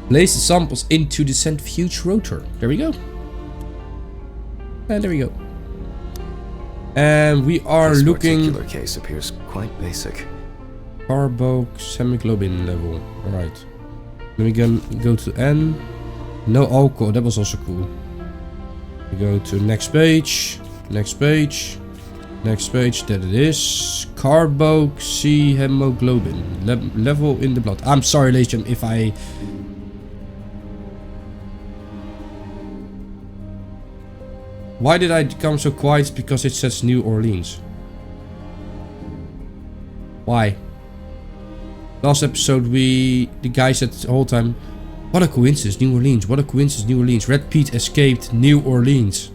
Place the samples into the centrifuge rotor. There we go. And there we go. And we are This looking particular case appears quite basic. carboxyhemoglobin level. Alright. Then we can go to N. No alcohol, that was also cool. We go to next page. Next page. Next page, that it is. Carboxyhemoglobin level in the blood. I'm sorry, ladies and gentlemen, if I... Why did I become so quiet? It's because it says New Orleans. Why? Last episode the guy said the whole time, what a coincidence, New Orleans, what a coincidence, New Orleans. Red Pete escaped New Orleans.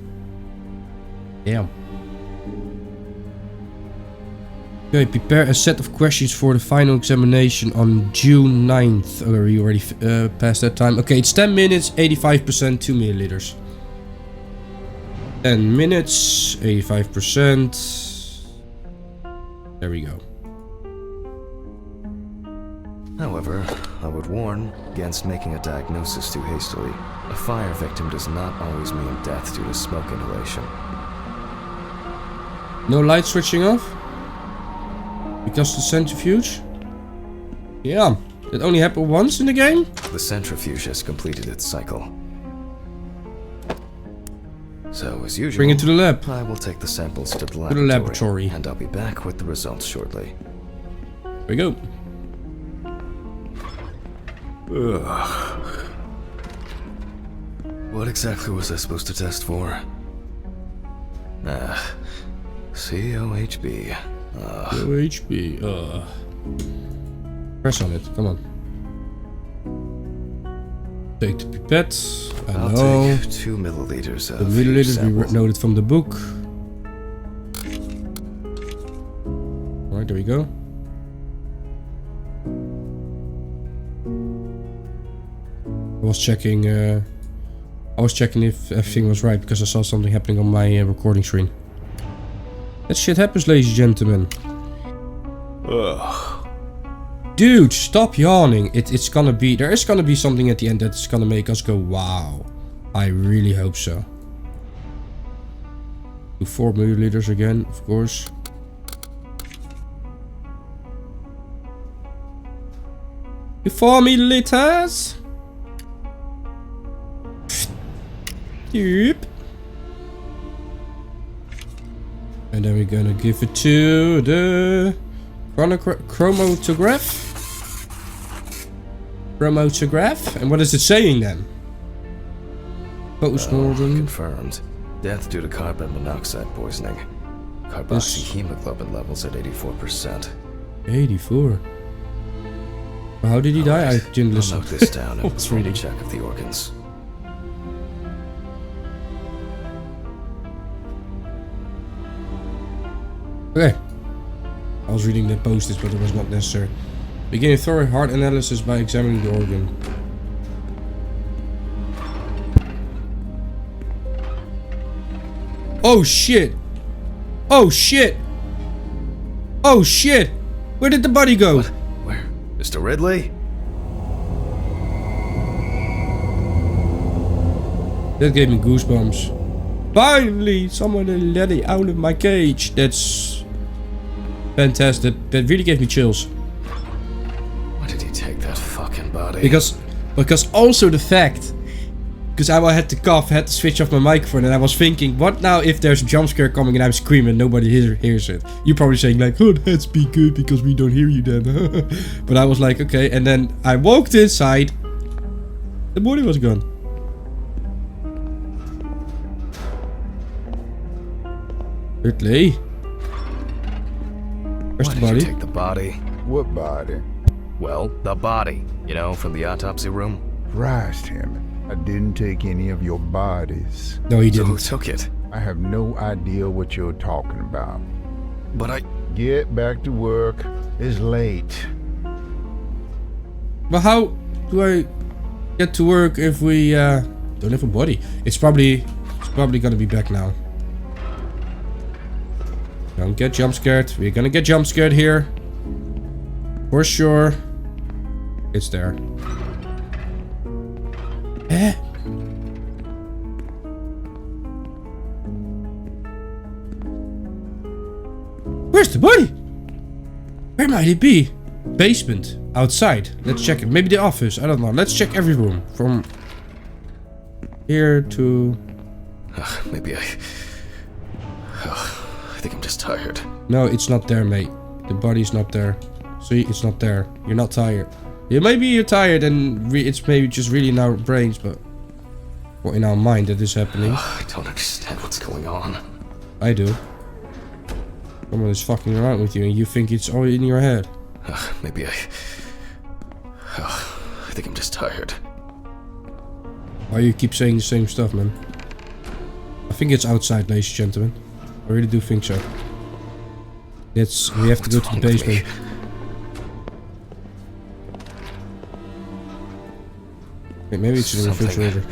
Damn. Okay, prepare a set of questions for the final examination on June 9th. Oh, we already passed that time. Okay, it's 10 minutes, 85%, 2 milliliters. 10 minutes, 85%. There we go. However, I would warn against making a diagnosis too hastily. A fire victim does not always mean death due to smoke inhalation. No light switching off? Because the centrifuge? Yeah, that only happened once in the game? The centrifuge has completed its cycle. So, as usual, Bring it to the lab. I will take the samples to the laboratory. and I'll be back with the results shortly. Here we go. Ugh. What exactly was I supposed to test for? COHB. OHB. Press on it, come on. Take the pipette. I I'll know. take 2 milliliters of The milliliters we sample. noted from the book. Alright, there we go. I was checking if everything was right because I saw something happening on my recording screen. That shit happens, ladies and gentlemen. Ugh. Dude, stop yawning. It's gonna be... There is gonna be something at the end that's gonna make us go, wow. I really hope so. Do 4 milliliters again, of course. Do 4 milliliters. Yep. And then we're gonna give it to the chromatograph. Chromatograph. And what is it saying then? Postmortem. Confirmed. Death due to carbon monoxide poisoning. Carboxyhemoglobin levels at 84%. 84. Well, how did he die? I didn't listen. I'll note this down and What's perform a reading? check of the organs. Okay. I was reading the post-its, but it was not necessary. Begin a thorough heart analysis by examining the organ. Oh shit! Oh shit! Oh shit! Where did the body go? What? Where? Mr. Ridley? That gave me goosebumps. Finally! Someone let it out of my cage. That's fantastic. That really gave me chills. Why did he take that fucking body? Because also the fact, because I had to cough, had to switch off my microphone, and I was thinking, what now if there's a jump scare coming and I'm screaming and nobody hears it? You're probably saying like, oh, that's be good because we don't hear you then. But I was like, okay, and then I walked inside, the body was gone. Ridley. Where's Why the did body? you take the body? What body? Well, the body. You know, from the autopsy room. Christ, Hammond. I didn't take any of your bodies. No, he So who didn't. took it? I have no idea what you're talking about. But I... Get back to work. It's late. But how do I get to work if we don't have a body? It's probably gonna be back now. Don't get jump scared. We're gonna get jump scared here. For sure. It's there. Eh? Where's the body? Where might it be? Basement. Outside. Let's check it. Maybe the office. I don't know. Let's check every room. From here to... Maybe I think I'm just tired. No, it's not there, mate. The body's not there. See, it's not there. You're not tired. Yeah, maybe you're tired and it's maybe just really in our brains, but... Or in our mind that is happening. I don't understand what's going on. I do. Someone is fucking around with you and you think it's all in your head. Maybe I think I'm just tired. Why you keep saying the same stuff, man? I think it's outside, ladies and gentlemen. I really do think so. We have to go to the basement. Okay, maybe it's in the refrigerator.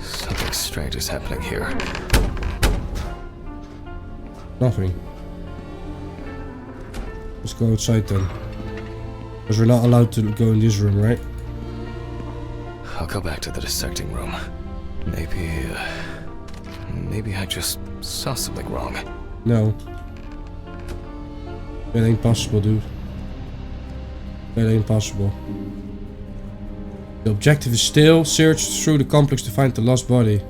Something strange is happening here. Nothing. Let's go outside then. Because we're not allowed to go in this room, right? I'll go back to the dissecting room. Maybe I just saw something wrong. No. That ain't possible, dude. That ain't possible. The objective is still search through the complex to find the lost body.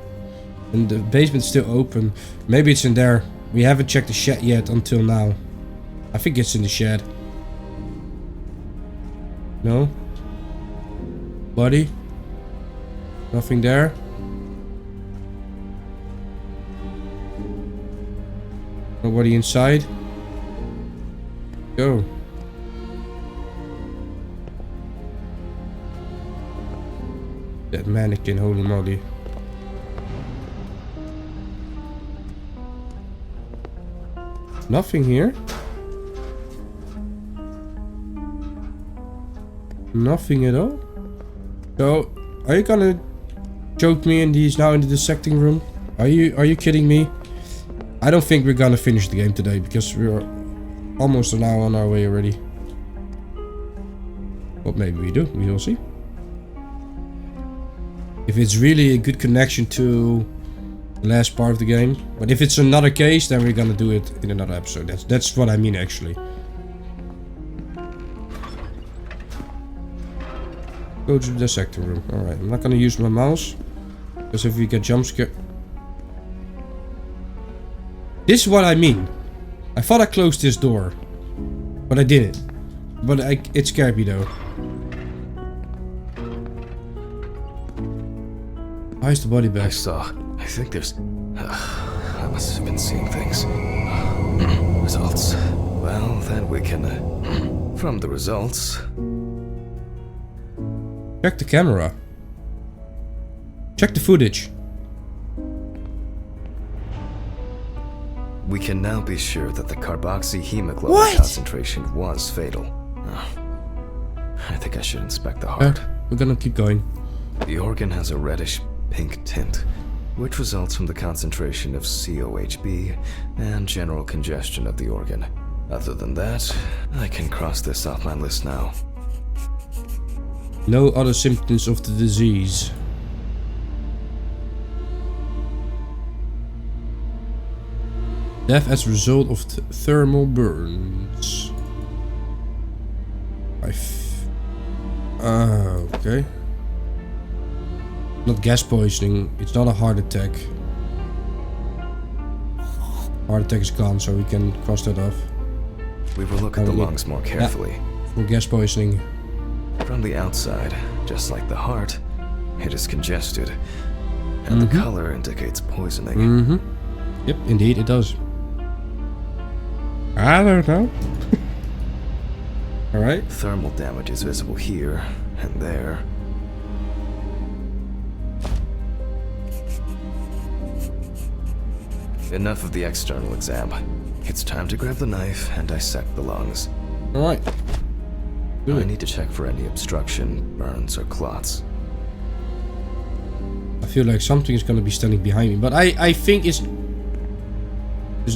And the basement's still open. Maybe it's in there. We haven't checked the shed yet until now. I think it's in the shed. No? Body? Nothing there? Nobody inside? Go. That mannequin, holy moly. Nothing here. Nothing at all. So, are you gonna joke me and he's now in the dissecting room? Are you kidding me? I don't think we're gonna finish the game today because we're almost an hour on our way already. But maybe we do. We will see. If it's really a good connection to last part of the game. But if it's another case, then we're gonna do it in another episode. That's what I mean, actually. Go to the dissecting room. Alright, I'm not gonna use my mouse. Because if we get jump scare... This is what I mean. I thought I closed this door. But I didn't. But it scared me though. How is the body bag? I think there's... I must have been seeing things. Results. Well, then we can... from the results... Check the camera. Check the footage. We can now be sure that the carboxyhemoglobin concentration was fatal. I think I should inspect the heart. We're gonna keep going. The organ has a reddish pink tint, which results from the concentration of COHB and general congestion of the organ. Other than that, I can cross this off my list now. No other symptoms of the disease. Death as a result of thermal burns. Okay. Not gas poisoning. It's not a heart attack. Heart attack is gone, so we can cross that off. We will look at the lungs more carefully. For gas poisoning. From the outside, just like the heart, it is congested. And the color indicates poisoning. Yep, indeed it does. I don't know. Alright. Thermal damage is visible here and there. Enough of the external exam. It's time to grab the knife and dissect the lungs. Alright. I need to check for any obstruction, burns, or clots. I feel like something is gonna be standing behind me, but I think it's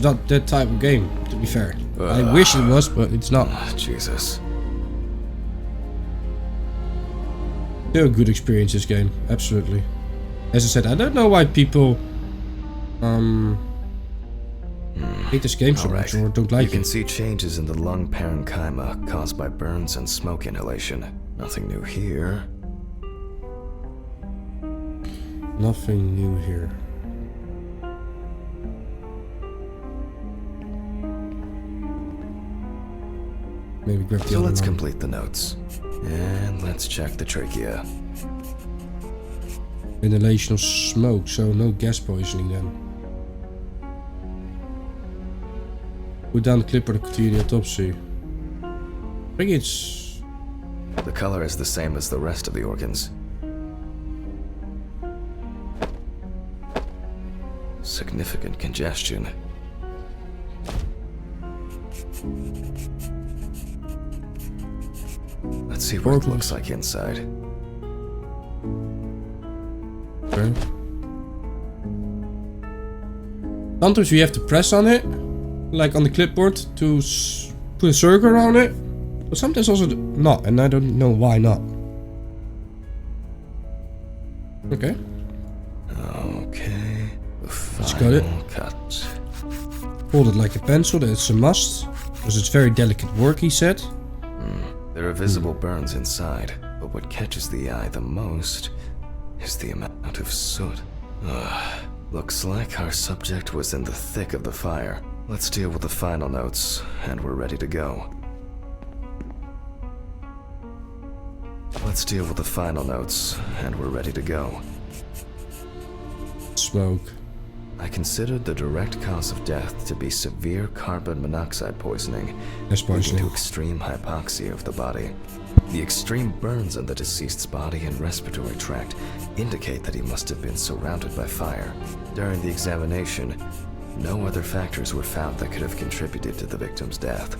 not that type of game, to be fair. I wish it was, but it's not. Jesus. Still a good experience, this game, absolutely. As I said, I don't know why people hate this game so much or don't like it. You can see changes in the lung parenchyma caused by burns and smoke inhalation. Nothing new here. Nothing new here. Maybe grab the So other let's one. complete the notes. And let's check the trachea. Inhalation of smoke, so no gas poisoning then. Put down the clipper to continue the autopsy. I think it's... The color is the same as the rest of the organs. Significant congestion. Let's see what it looks like inside. Okay. Sometimes we have to press on it, like on the clipboard, to put a circle around it. But sometimes also not, and I don't know why not. Okay. Okay. Let's got it. Cut. Hold it like a pencil, that's a must. Because it's very delicate work, he said. There are visible burns inside, but what catches the eye the most is the amount of soot. Looks like our subject was in the thick of the fire. Let's deal with the final notes, and we're ready to go. Let's deal with the final notes, and we're ready to go. Smoke. I considered the direct cause of death to be severe carbon monoxide poisoning, Gas leading poisoning. to extreme hypoxia of the body. The extreme burns on the deceased's body and respiratory tract indicate that he must have been surrounded by fire. During the examination, no other factors were found that could have contributed to the victim's death.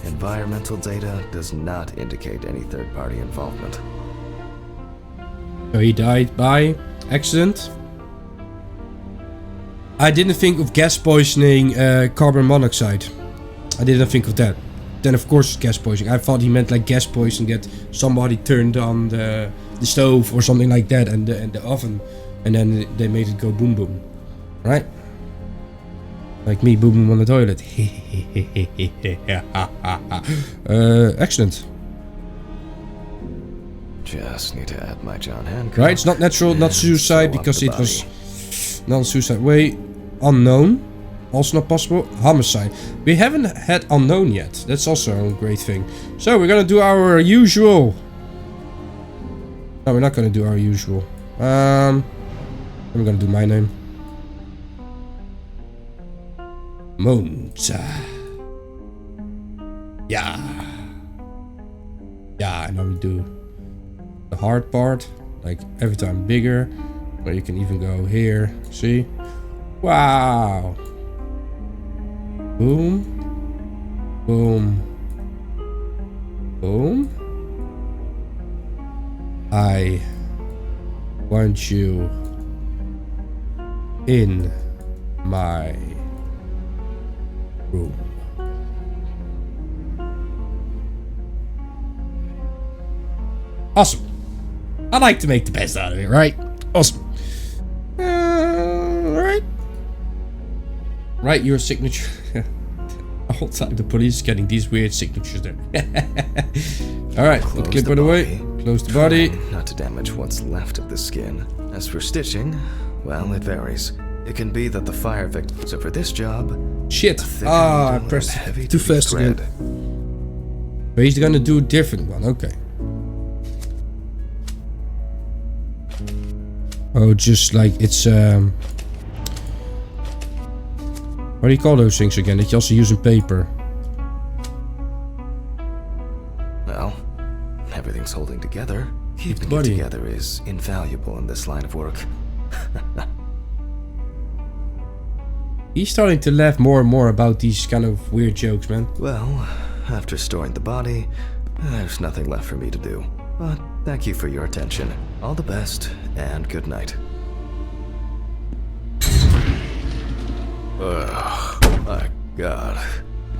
Environmental data does not indicate any third-party involvement. So he died by accident. I didn't think of gas poisoning, carbon monoxide. I didn't think of that. Then of course gas poisoning. I thought he meant like gas poisoning, that somebody turned on the stove or something like that, and the oven, and then they made it go boom boom. Right? Like me booming on the toilet. Excellent. Just need to add my John Hancock. Right, it's not natural, not suicide, because it was non-suicide. Way unknown. Also not possible. Homicide. We haven't had unknown yet. That's also a great thing. So we're gonna do our usual. No, we're not gonna do our usual. I'm gonna do my name. Monza. Yeah. Yeah, and then we do the hard part, like every time bigger, where you can even go here. See? Wow. Boom. Boom. Boom. I want you in my room. Awesome. I like to make the best out of it, right? Awesome. Alright. Write your signature. The whole time the police is getting these weird signatures there. Alright, put the clipboard away. Close the body. Not to damage what's left of the skin. As for stitching, well, it varies. It can be that the fire victim. So for this job, shit. I pressed too fast again. But he's gonna do a different one. Okay. Oh, just like it's what do you call those things again? That you also use in paper. Well, everything's holding together. Keeping it together is invaluable in this line of work. He's starting to laugh more and more about these kind of weird jokes, man. Well, after storing the body, there's nothing left for me to do. But thank you for your attention. All the best, and good night. Ugh, my God.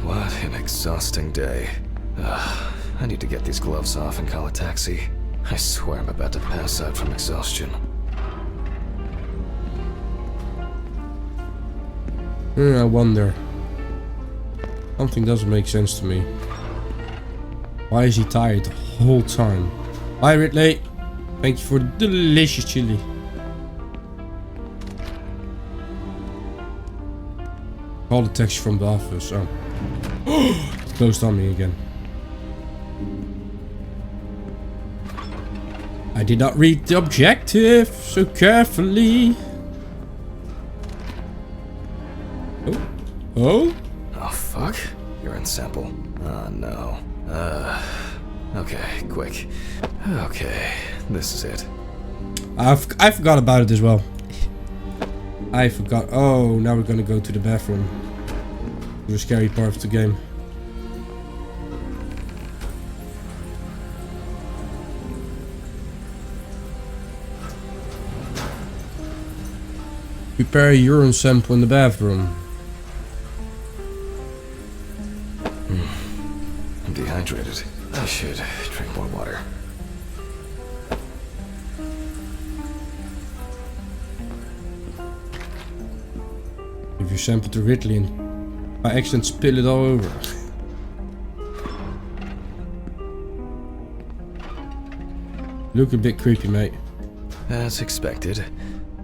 What an exhausting day. I need to get these gloves off and call a taxi. I swear I'm about to pass out from exhaustion. I wonder. Something doesn't make sense to me. Why is he tired the whole time? Bye, Ridley. Thank you for the delicious chili. Call the taxi from the office. Oh. Closed on me again. I did not read the objective so carefully. Oh. Oh? Oh, fuck. You're in sample. Oh, no. Okay, quick. Okay, this is it. I forgot about it as well. I forgot. Oh, now we're gonna go to the bathroom. The scary part of the game. Prepare a urine sample in the bathroom. I'm dehydrated. I should drink more water. Give your sample to Ridley and by accident spill it all over. Look a bit creepy, mate. As expected.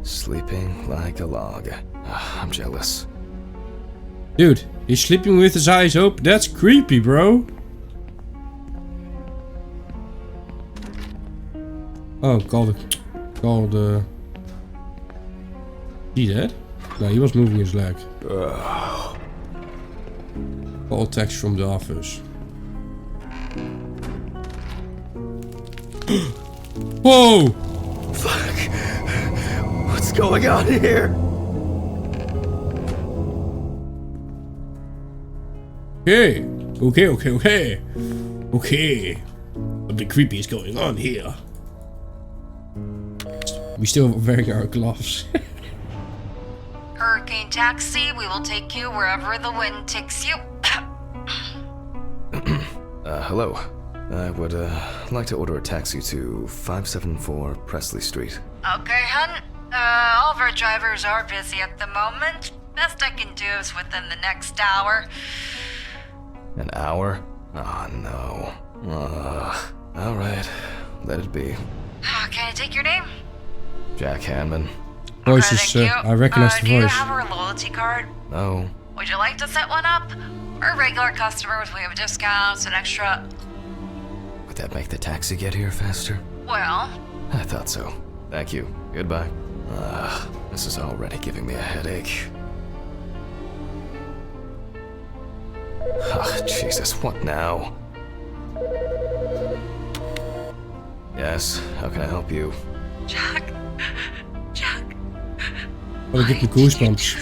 Sleeping like a log. I'm jealous. Dude, he's sleeping with his eyes open. That's creepy, bro. Oh, called. He dead? No, he was moving his leg. Call text from the office. Whoa! Fuck! What's going on here? Okay. Something creepy is going on here. We still wearing our gloves. Hurricane taxi, we will take you wherever the wind takes you. Hello. I would, like to order a taxi to 574 Presley Street. Okay, hun. All of our drivers are busy at the moment. Best I can do is within the next hour. An hour? Oh, no. Alright. Let it be. Can I take your name? Jack Hanman. Voice Okay, is, thank you. I recognize the Do you voice. have our loyalty card? No. Would you like to set one up? Our regular customers, we have discounts and extra... Would that make the taxi get here faster? Well... I thought so. Thank you. Goodbye. This is already giving me a headache. Jesus, what now? Yes, how can I help you? Jack... Oh, I get the goosebumps.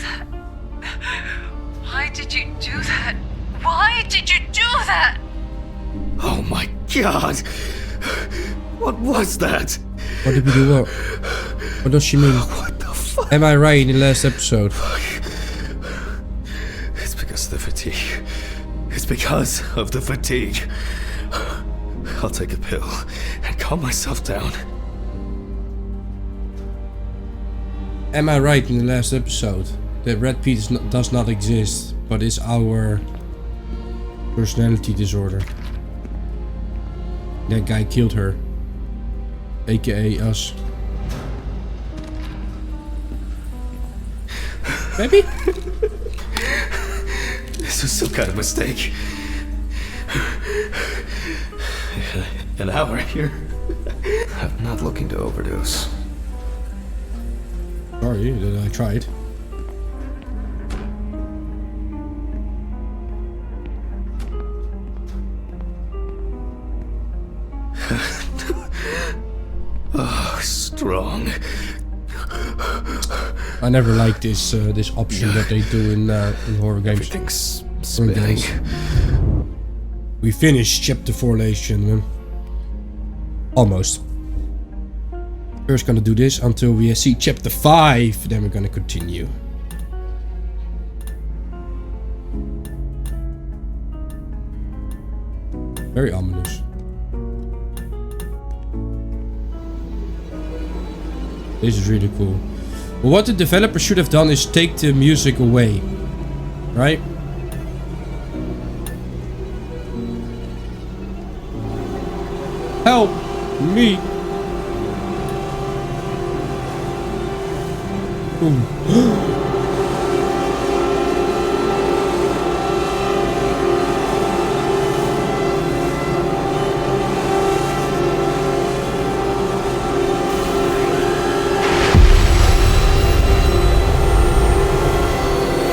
Why did you do that? Why did you do that? Oh my god! What was that? What did we do? What does she mean? What the fuck? Am I right in the last episode? It's because of the fatigue. It's because of the fatigue. I'll take a pill and calm myself down. Am I right in the last episode that Red Pete does not exist, but is our personality disorder? That guy killed her, aka us. Maybe? This was some kind of mistake. An hour here. I'm not looking to overdose. Sorry that I tried. Oh, strong. I never liked this this option that they do in horror games. Everything's spinning. We finished chapter 4, ladies and gentlemen. Almost. First gonna do this until we see chapter 5, then we're gonna continue. Very ominous. This is really cool. Well, what the developer should have done is take the music away, right? Help me!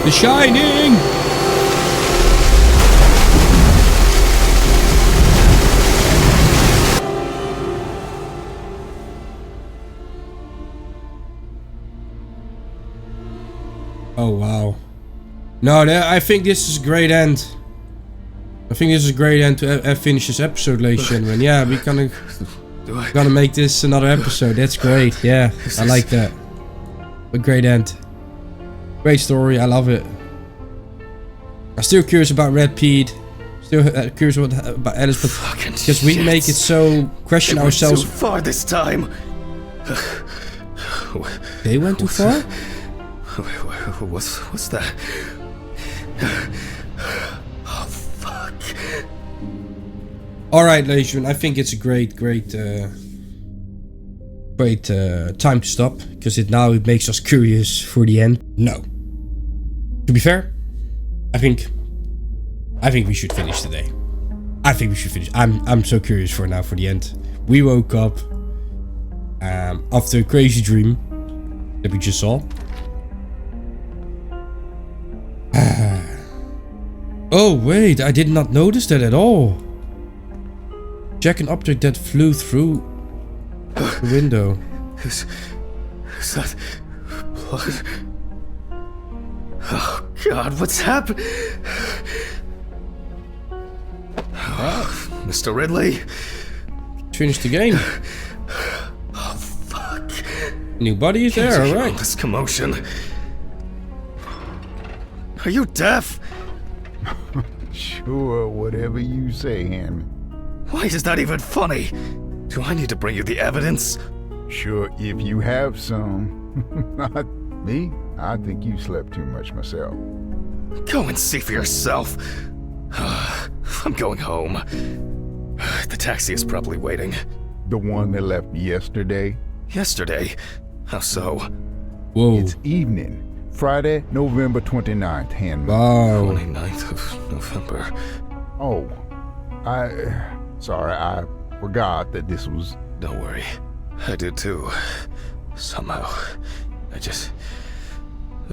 The Shining! Oh wow. No, I think this is a great end. I think this is a great end to finish this episode, ladies and gentlemen. Yeah, we're gonna make this another episode. That's great. Yeah, I like that. A great end. Great story. I love it. I'm still curious about Red Pete. Still curious about Alice, but because we make it so question ourselves. Too far this time. They went too far? What's that? Oh fuck! All right, ladies and gentlemen, I think it's a great time to stop because it makes us curious for the end. No. To be fair, I think we should finish today. I think we should finish. I'm so curious for the end. We woke up after a crazy dream that we just saw. Oh wait, I did not notice that at all. Check an object that flew through the window. Is that blood? Oh God, what's happened? Oh, Mr. Ridley. Finished the game. Oh fuck. New body is there, All alright. this commotion. Are you deaf? Sure, whatever you say, Hanman. Why is that even funny? Do I need to bring you the evidence? Sure, if you have some. Me? I think you slept too much myself. Go and see for yourself. I'm going home. The taxi is probably waiting. The one that left yesterday? Yesterday? How so? Whoa. It's evening. Friday, November 29th, Handman. Wow. 29th of November. Oh, sorry, I forgot that this was... Don't worry. I did too. Somehow. I just...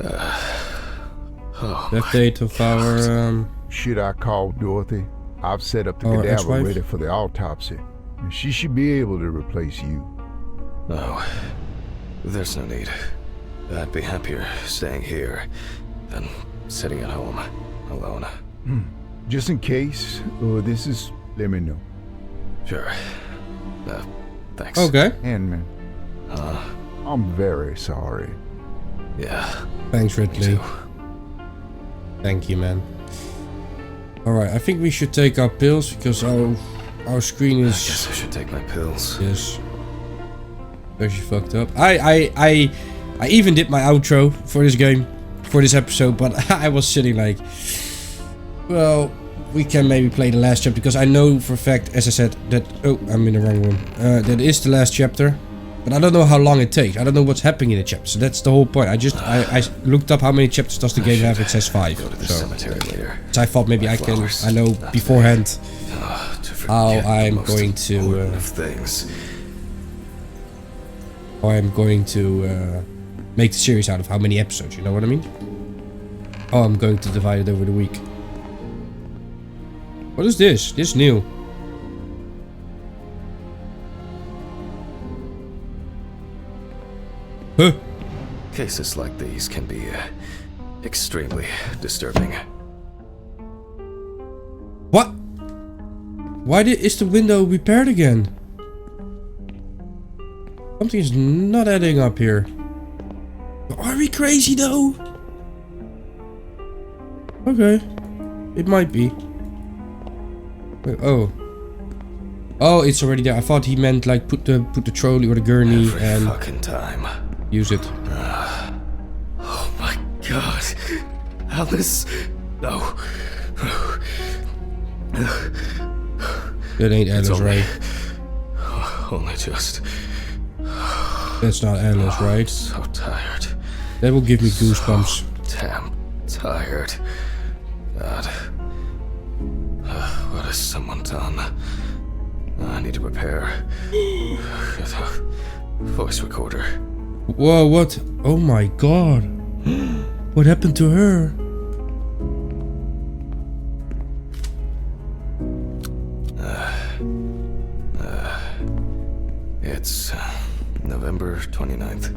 oh, Death date of our... Should I call Dorothy? I've set up the Our cadaver ex-wife? ready for the autopsy. And she should be able to replace you. no. There's no need. I'd be happier staying here than sitting at home, alone. Just in case, this is... Let me know. Sure. Thanks. Okay. Handman, I'm very sorry. Yeah. Thanks, Me Ridley. too. Thank you, man. Alright, I think we should take our pills because our screen I is... guess I should take my pills. Yes. Actually fucked up. I even did my outro for this game, for this episode, but I was sitting like, well, we can maybe play the last chapter because I know for a fact, as I said, that I'm in the wrong room. That is the last chapter, but I don't know how long it takes. I don't know what's happening in the chapter. So that's the whole point. I looked up how many chapters does the game have. It says 5. Go to the So cemetery later. I thought maybe I know beforehand To forget how the I'm most going to important of things. Make the series out of how many episodes, you know what I mean? Oh, I'm going to divide it over the week. What is this? This is new. Huh? Cases like these can be extremely disturbing. What? Why is the window repaired again? Something is not adding up here. Are we crazy though? Okay. It might be. Wait, oh. Oh, it's already there. I thought he meant like put the trolley or the gurney Every and fucking time. use it. Oh my god. Alice. No. That ain't Alice, only- right? Only just. That's not Alice, I'm right? so tired. That will give me goosebumps. Damn tired. God. What has someone done? I need to prepare. Voice recorder. Whoa, what? Oh my god. What happened to her? It's November 29th,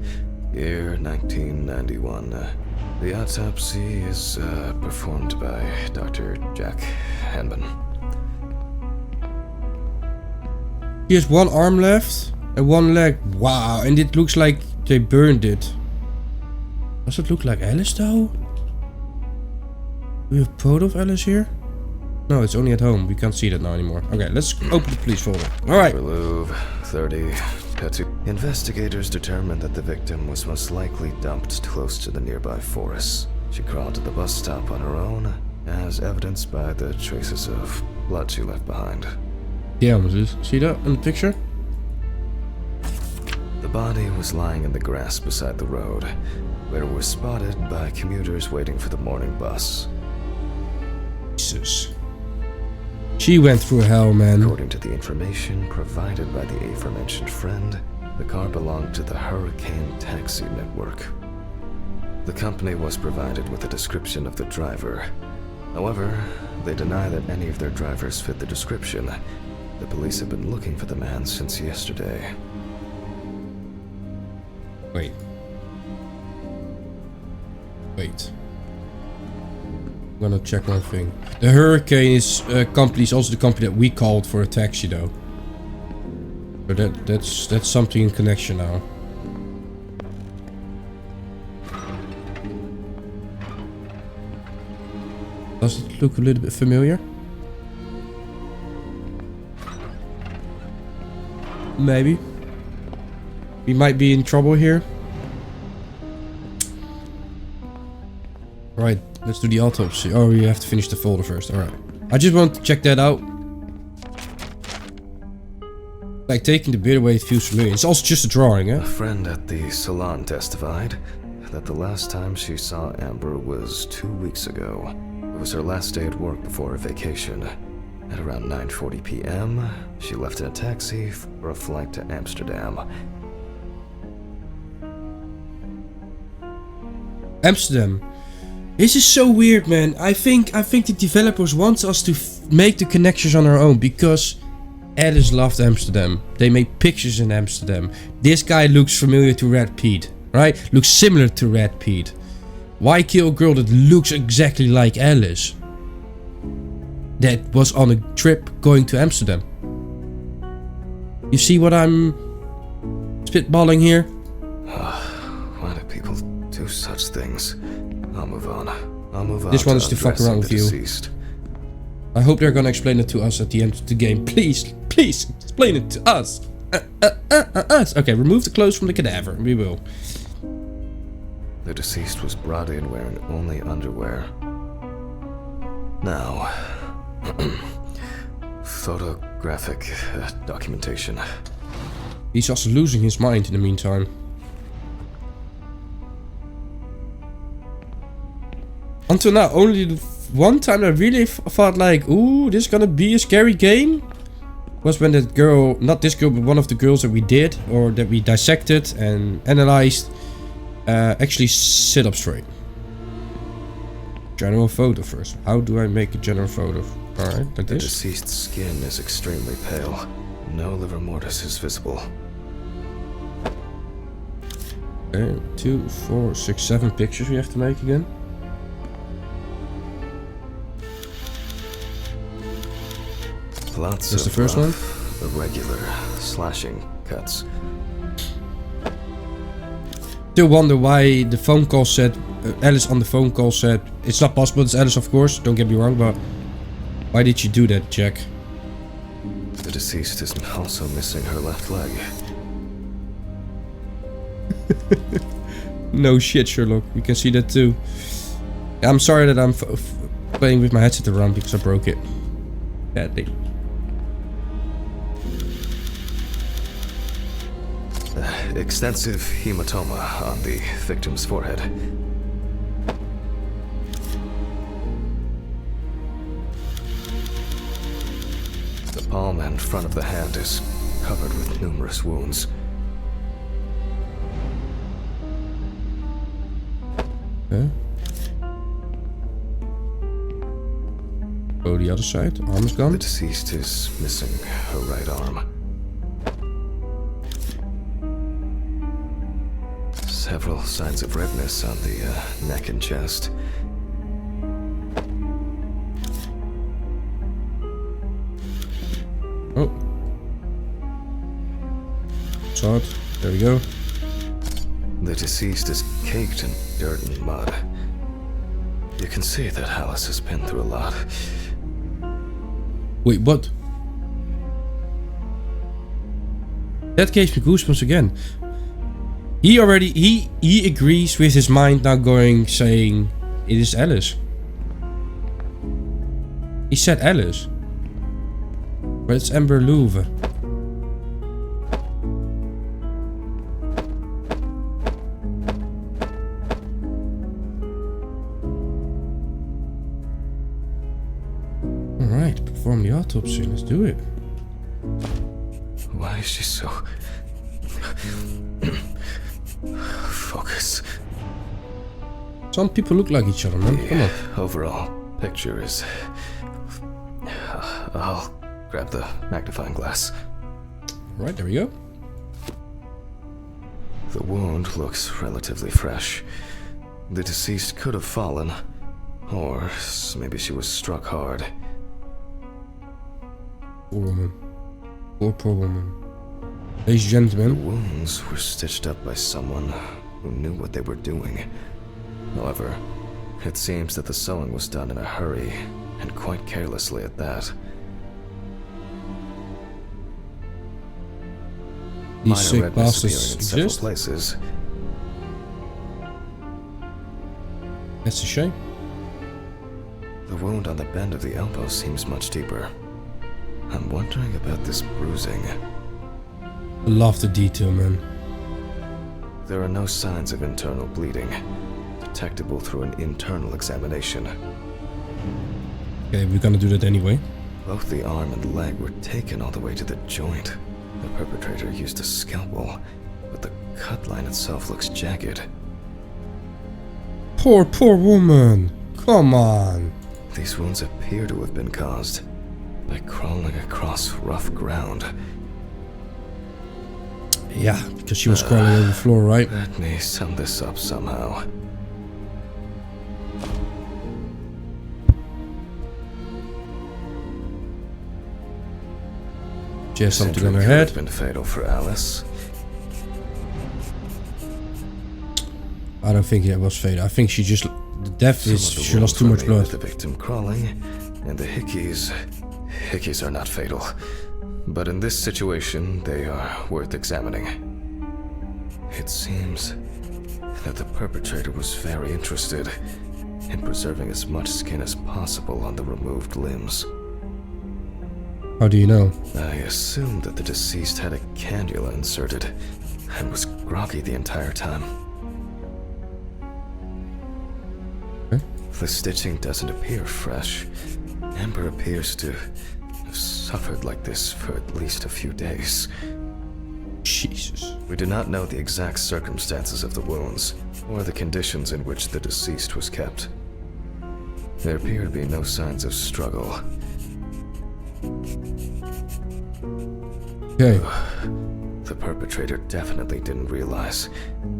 year 1991. The autopsy is performed by Dr. Jack Hanman. He has one arm left and one leg. Wow, and it looks like they burned it. Does it look like Alice though? Do we have a photo of Alice here? No, it's only at home. We can't see that now anymore. Okay, let's open the police folder. Alright. Louvre, 30, Petty. Investigators determined that the victim was most likely dumped close to the nearby forest. She crawled to the bus stop on her own, as evidenced by the traces of blood she left behind. Yeah, see that in the picture? The body was lying in the grass beside the road, where it was spotted by commuters waiting for the morning bus. Jesus. She went through hell, man. According to the information provided by the aforementioned friend, the car belonged to the Hurricane Taxi Network. The company was provided with a description of the driver. However, they deny that any of their drivers fit the description. The police have been looking for the man since yesterday. Wait. I'm gonna check one thing. The Hurricane company is also the company that we called for a taxi, though. So that's something in connection now. Does it look a little bit familiar? Maybe. We might be in trouble here. Right, let's do the autopsy. Oh, you have to finish the folder first. Alright. I just want to check that out. Like taking the beard away, it feels familiar. It's also just a drawing, eh? A friend at the salon testified that the last time she saw Amber was 2 weeks ago. It was her last day at work before her vacation. At around 9:40 p.m., she left in a taxi for a flight to Amsterdam. Amsterdam. This is so weird, man. I think the developers want us to make the connections on our own because Alice loved Amsterdam. They made pictures in Amsterdam. This guy looks familiar to Red Pete, right? Looks similar to Red Pete. Why kill a girl that looks exactly like Alice? That was on a trip going to Amsterdam. You see what I'm spitballing here? Why do people do such things? I'll move on. I'll move on. This one is to fuck around with you. Deceased. I hope they're gonna explain it to us at the end of the game. Please, please, explain it to us. Us. Okay, remove the clothes from the cadaver. We will. The deceased was brought in wearing only underwear. Now, photographic documentation. He's also losing his mind in the meantime. Until now, only the one time I really thought like, ooh, this is gonna be a scary game, was when that girl, not this girl, but one of the girls that we did, or that we dissected and analyzed, actually sit up straight. General photo first. How do I make a general photo? Alright, like The this. deceased's skin is extremely pale. No livor mortis is visible. Okay, 2, 4, 6, 7 pictures we have to make again. Lots That's of the first one. irregular slashing cuts. Still wonder why the phone call said, Alice on the phone call said, it's not possible, it's Alice of course, don't get me wrong, but why did you do that, Jack? The deceased is also missing her left leg. No shit, Sherlock, we can see that too. I'm sorry that I'm playing with my headset around because I broke it badly. Extensive hematoma on the victim's forehead. The palm and front of the hand is covered with numerous wounds. Okay. Go the other side, arm is The gone. deceased is missing her right arm. Several signs of redness on the neck and chest. Oh. Saw it. There we go. The deceased is caked in dirt and mud. You can see that Alice has been through a lot. Wait, what? That gave me goosebumps again. He agrees with his mind now going, saying, it is Alice. He said Alice. But it's Amber Louvre. Alright, perform the autopsy, let's do it. Why is she so... Focus. Some people look like each other, man. Come on. The overall picture is... I'll grab the magnifying glass. Right, there we go. The wound looks relatively fresh. The deceased could have fallen, or maybe she was struck hard. Poor woman. Poor woman. Ladies and The gentlemen. wounds were stitched up by someone who knew what they were doing. However, it seems that the sewing was done in a hurry, and quite carelessly at that. These Minor sick redness bastards appearing in several exist. places. That's a shame. The wound on the bend of the elbow seems much deeper. I'm wondering about this bruising. Love the detail, man. There are no signs of internal bleeding, detectable through an internal examination. Okay, we're gonna do that anyway. Both the arm and leg were taken all the way to the joint. The perpetrator used a scalpel, but the cut line itself looks jagged. Poor woman. Come on. These wounds appear to have been caused by crawling across rough ground. Yeah, because she was crawling over the floor, right? Let me sum this up somehow. She has something on her Could head. have been fatal for Alice. I don't think that was fatal. I think she just... The death is... Some of the She lost wounds too were much made blood. with the victim crawling, and the hickeys... Hickeys are not fatal. But in this situation, they are worth examining. It seems that the perpetrator was very interested in preserving as much skin as possible on the removed limbs. How do you know? I assumed that the deceased had a cannula inserted and was groggy the entire time. Okay. The stitching doesn't appear fresh. Amber appears to have suffered like this for at least a few days. Jesus. We do not know the exact circumstances of the wounds or the conditions in which the deceased was kept. There appear to be no signs of struggle. Okay. The perpetrator definitely didn't realize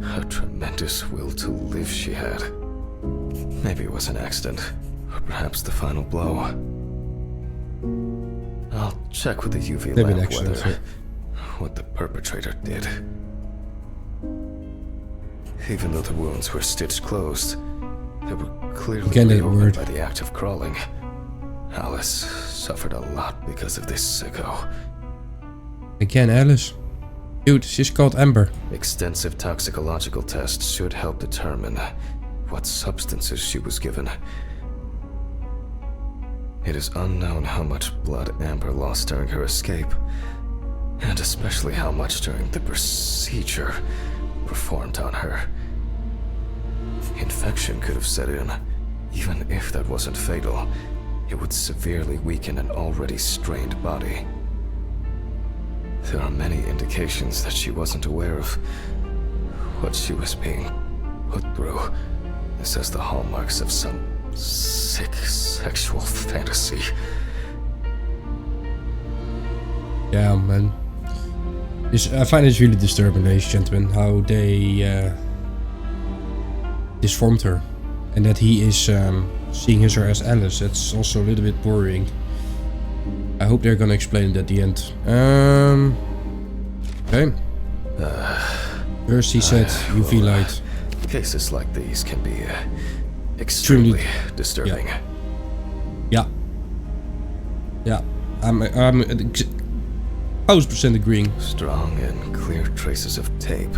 how tremendous will to live she had. Maybe it was an accident, or perhaps the final blow. I'll check with the UV Maybe an lamp accident, whether yeah. what the perpetrator did. Even though the wounds were stitched closed, they were clearly Again, that reopened word. by the act of crawling. Alice suffered a lot because of this sicko. Again, Alice. Dude, she's called Amber. Extensive toxicological tests should help determine what substances she was given. It is unknown how much blood Amber lost during her escape, and especially how much during the procedure performed on her. Infection could have set in. Even if that wasn't fatal, it would severely weaken an already strained body. There are many indications that she wasn't aware of what she was being put through. This has the hallmarks of some sick sexual fantasy. Yeah, man. I find it really disturbing, ladies and gentlemen, how they disformed her. And that he is seeing her as Alice. That's also a little bit worrying. I hope they're gonna explain it at the end. Okay. First he said UV light. Cases like these can be extremely disturbing. Yeah. I'm 1000% agreeing. Strong and clear traces of tape.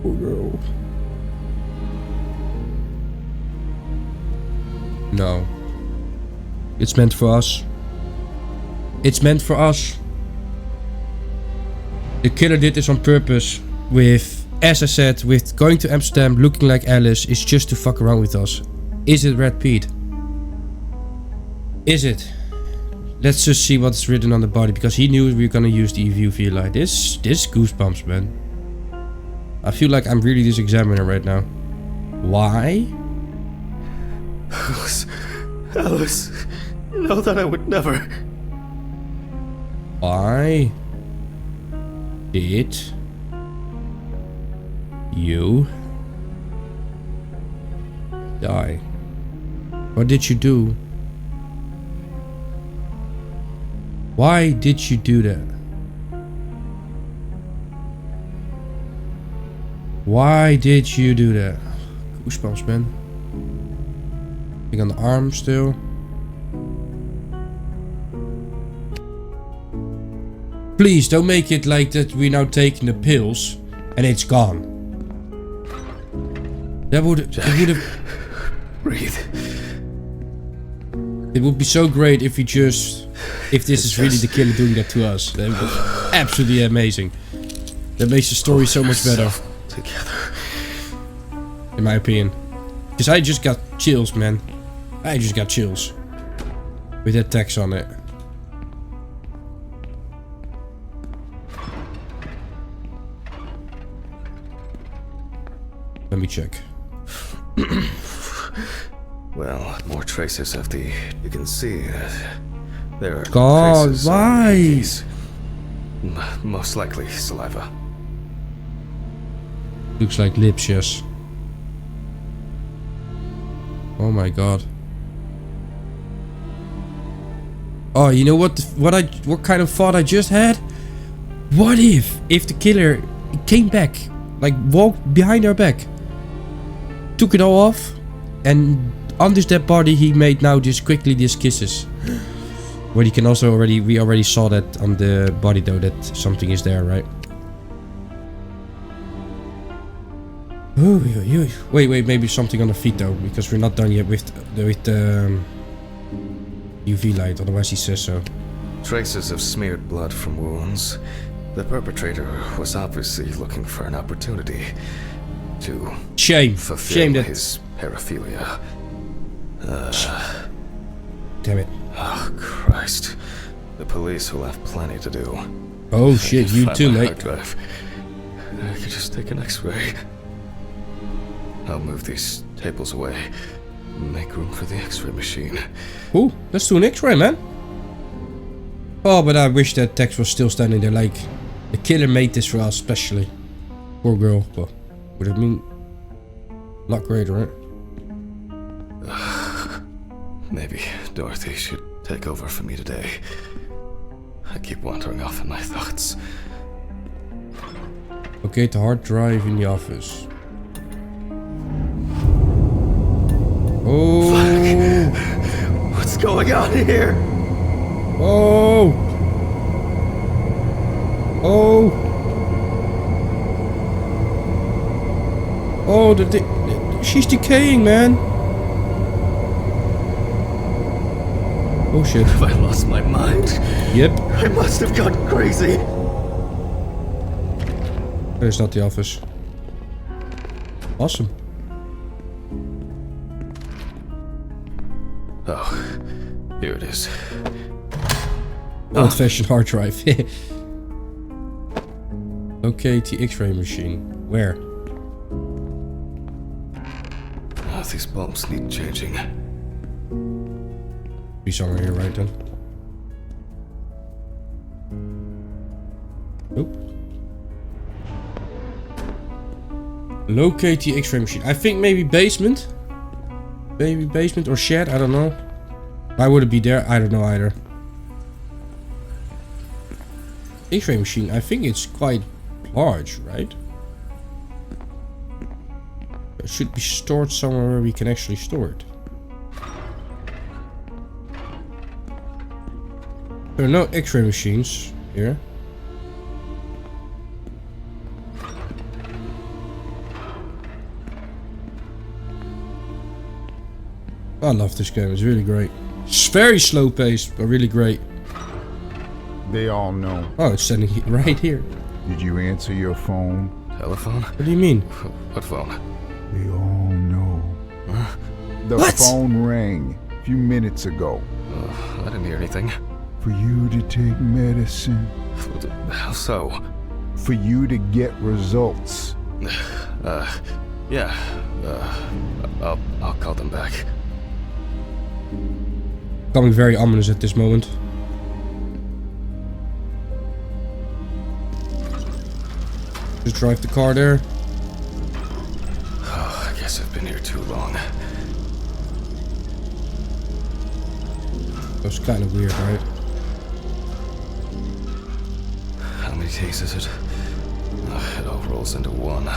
Oh no. No. It's meant for us. It's meant for us. The killer did this on purpose with, as I said, with going to Amsterdam looking like Alice is just to fuck around with us. Is it Red Pete? Is it? Let's just see what's written on the body, because he knew we were gonna use the UV light. This goosebumps, man. I feel like I'm really this examiner right now. Why? Alice, you know that I would never. Why did you die? What did you do? Why did you do that? Why did you do that? Goosebumps, man. Thing on the arm still. Please don't make it like that we're now taking the pills and it's gone. That would have breathe. It would be so great if if this is really the killer doing that to us. That would be absolutely amazing. That makes the story so much better. Together. In my opinion. Because I just got chills, man. I just got chills. With that text on it. Let me check. Well, more traces of the... You can see that there are God, traces why? of these. Most likely saliva. Looks like lips, yes. Oh my god. Oh, you know what kind of thought I just had? What if the killer came back, like walked behind our back, took it all off, and on this dead body he made now just quickly these kisses. But he can also we already saw that on the body though, that something is there, right? Oh, wait, maybe something on the feet though, because we're not done yet with the UV light, otherwise he says so. Traces of smeared blood from wounds. The perpetrator was obviously looking for an opportunity to Shame that his paraphilia. Damn it. Oh, Christ. The police will have plenty to do. Oh shit, you too, mate. Hard drive. I could just take an X-ray. I'll move these tables away. Make room for the X-ray machine. Ooh, let's do an X-ray, man. Oh, but I wish that text was still standing there. Like, the killer made this for us, especially. Poor girl. Well, would have been a lot greater, right? Maybe Dorothy should take over for me today. I keep wandering off in my thoughts. Locate the hard drive in the office. Oh. Fuck. What's going on here? Oh. Oh. Oh, she's decaying, man. Oh shit. Have I lost my mind? Yep. I must have gone crazy. There's not the office. Awesome. Oh, here it is. Old-fashioned hard drive. Locate the X-ray machine. Where? Oh, these bulbs need changing. Be somewhere here, right then? Nope. Locate the X-ray machine. I think maybe basement. Maybe basement or shed. I don't know. Why would it be there? I don't know either. X-ray machine. I think it's quite large, right? It should be stored somewhere where we can actually store it. There are no X-ray machines here. I love this game, it's really great. It's very slow paced, but really great. They all know. Oh, it's standing right here. Did you answer your phone? Telephone? What do you mean? What phone? They all know. Huh? The What? phone rang a few minutes ago. I didn't hear anything. For you to take medicine. How so? For you to get results. Yeah. I'll call them back. Becoming very ominous at this moment. Just drive the car there. Oh, I guess I've been here too long. That's kind of weird, right? How many takes is it? It all rolls into one.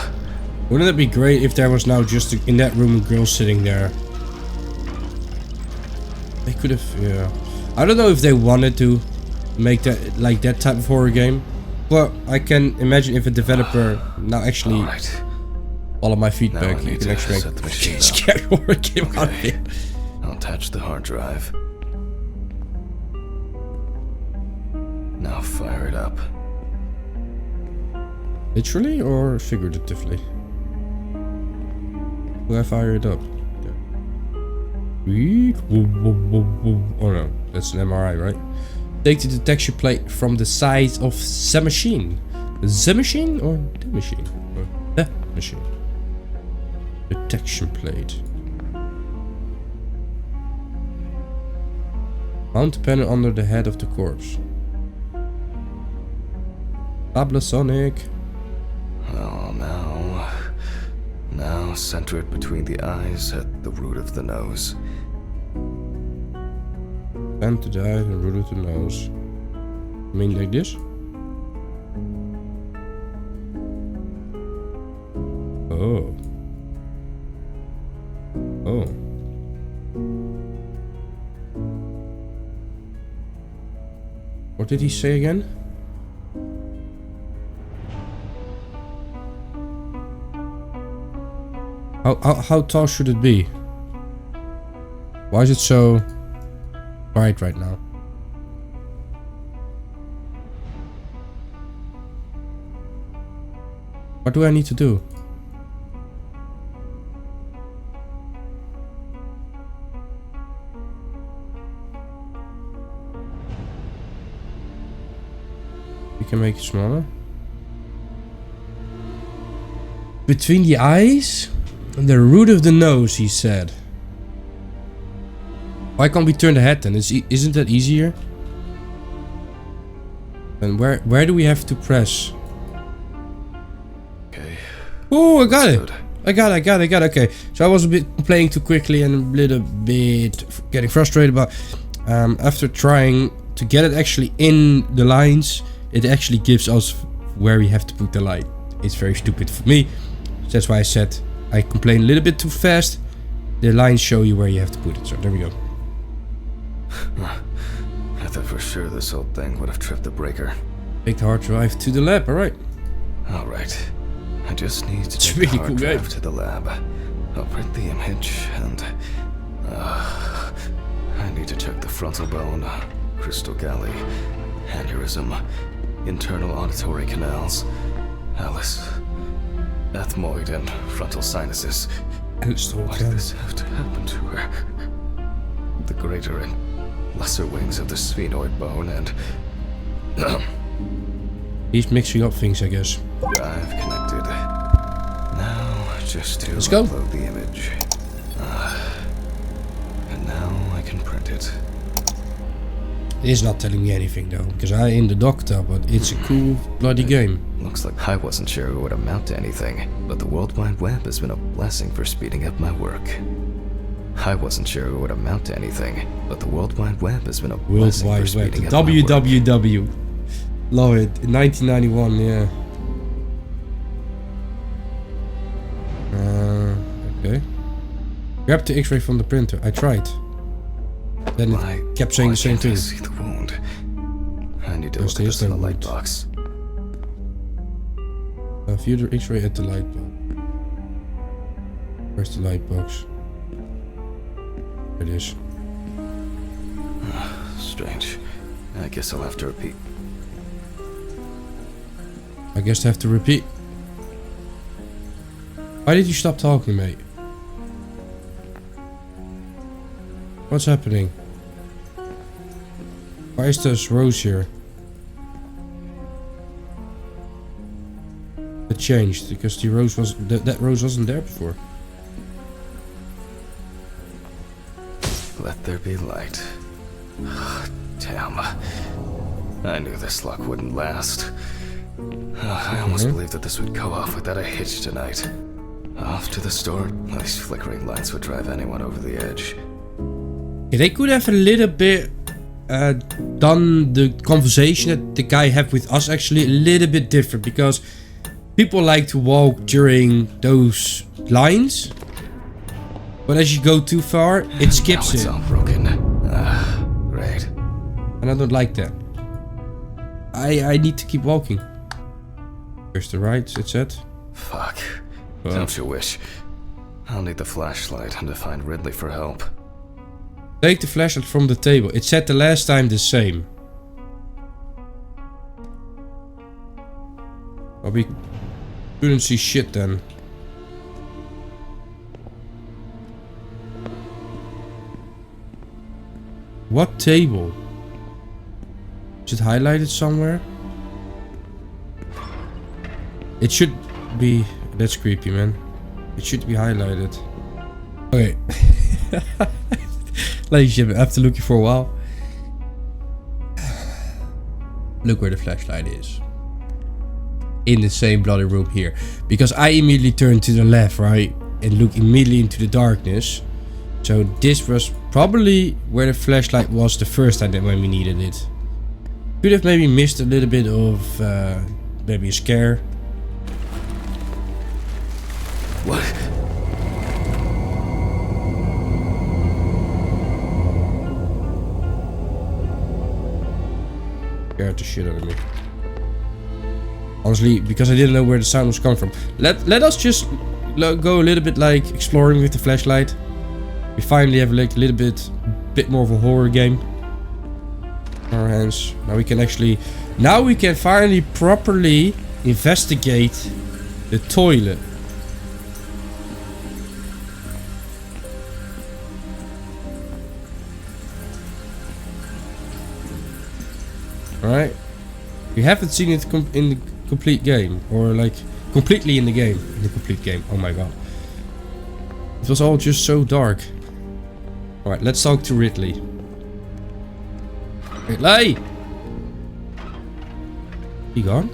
Wouldn't it be great if there was now just in that room a girl sitting there? They could have, yeah. I don't know if they wanted to make that like that type of horror game, but I can imagine if a developer now actually All right. Follow my Now I feedback. You need can to actually set the make machine up. scary horror game out of Okay. it. I'll attach the hard drive. Now fire it up. Literally or figuratively? Do I fire it up? Yeah. Oh no, that's an MRI, right? Take the detection plate from the side of the machine. The machine or the machine? Or the machine. Detection plate. Mount the panel under the head of the corpse. Sonic. Oh, now center it between the eyes at the root of the nose. And to the eye and root of the nose. I mean like this? Oh. Oh. What did he say again? How tall should it be? Why is it so bright right now? What do I need to do? You can make it smaller. Between the eyes and the root of the nose, he said. Why can't we turn the head then? Isn't that easier? And where do we have to press? Okay. Oh, I got it. Good. I got it. Okay, so I was a bit playing too quickly and a little bit getting frustrated, but after trying to get it actually in the lines, it actually gives us where we have to put the light. It's very stupid for me. That's why I said I complain a little bit too fast. The lines show you where you have to put it. So there we go. I thought for sure this whole thing would have tripped the breaker. Take the hard drive to the lab. All right. Alright. I just need to It's take really the hard cool drive game. to the lab. I'll print the image and... I need to check the frontal bone, crystal galley, aneurysm, internal auditory canals, Alice, ethmoid and frontal sinuses. Why did this have to happen to her? The greater and lesser wings of the sphenoid bone and... He's mixing up things, I guess. Drive connected. Now, just to Let's go. upload the image. And now I can print it. It's not telling me anything though, because I am the doctor, but it's a cool bloody game. Looks like I wasn't sure it would amount to anything, but the World Wide Web has been a blessing for speeding up my work. I wasn't sure it would amount to anything, but the World Wide Web has been a World blessing for Wide Web, speeding the up my work. WWW. Love it. In 1991, yeah. Okay. Grab the X-ray from the printer. I tried. Then it kept saying the same thing. thing. See the wound. I need to There's look at this in no the light wound. box. View the X-ray at the light box. Where's the light box? There it is. Strange. I guess I'll have to repeat. I guess I have to repeat. Why did you stop talking, mate? What's happening? Why is this rose here? It changed because the rose was that rose wasn't there before. Let there be light. Damn. I knew this luck wouldn't last. I almost believed that this would go off without a hitch tonight. Off to the store. These flickering lights would drive anyone over the edge. Yeah, they could have a little bit done the conversation that the guy had with us actually a little bit different, because people like to walk during those lines, but as you go too far, it skips Now it's it, all broken. Great. and I don't like that. I need to keep walking. First the right, it said. Fuck. Don't you wish? I'll need the flashlight and to find Ridley for help. Take the flashlight from the table. It said the last time the same. Well, we couldn't see shit then. What table? Is it highlighted somewhere? It should be... That's creepy, man. It should be highlighted. Okay. Ladies and gentlemen, after looking for a while. Look where the flashlight is. In the same bloody room here. Because I immediately turned to the left, right? And looked immediately into the darkness. So this was probably where the flashlight was the first time when we needed it. Could have maybe missed a little bit of maybe a scare. What? Scared the shit out of me. Honestly, because I didn't know where the sound was coming from. Let us just go a little bit like exploring with the flashlight. We finally have like a little bit more of a horror game on our hands. Now we can actually, now we can finally properly investigate the toilet. Alright. We haven't seen it in the complete game. Or like completely in the game. In the complete game. Oh my god. It was all just so dark. Alright, let's talk to Ridley. Ridley! He gone?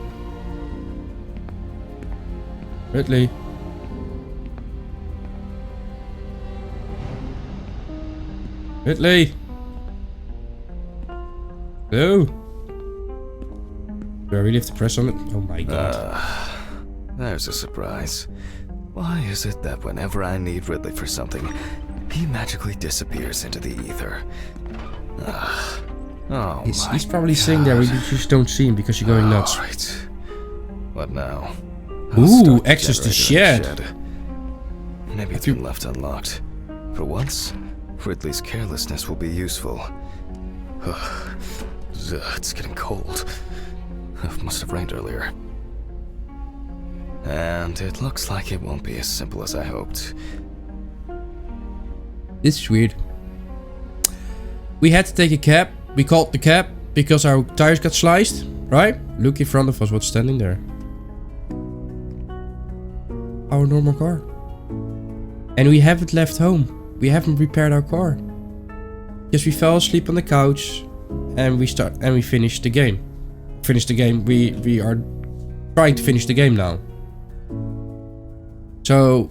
Ridley. Ridley! Hello? Do I really have to press on it? Oh my god. There's a surprise. Why is it that whenever I need Ridley for something, he magically disappears into the ether? Oh He's probably sitting there, we just don't see him because you're going nuts. Right. What now? Ooh, access to shed. Maybe it's been left unlocked. For once, Ridley's carelessness will be useful. It's getting cold. It must have rained earlier. And it looks like it won't be as simple as I hoped. This is weird. We had to take a cab. We called the cab because our tires got sliced, right? Look in front of us, what's standing there? Our normal car. And we haven't left home. We haven't repaired our car. Because we fell asleep on the couch and we finished the game. We are trying to finish the game now. So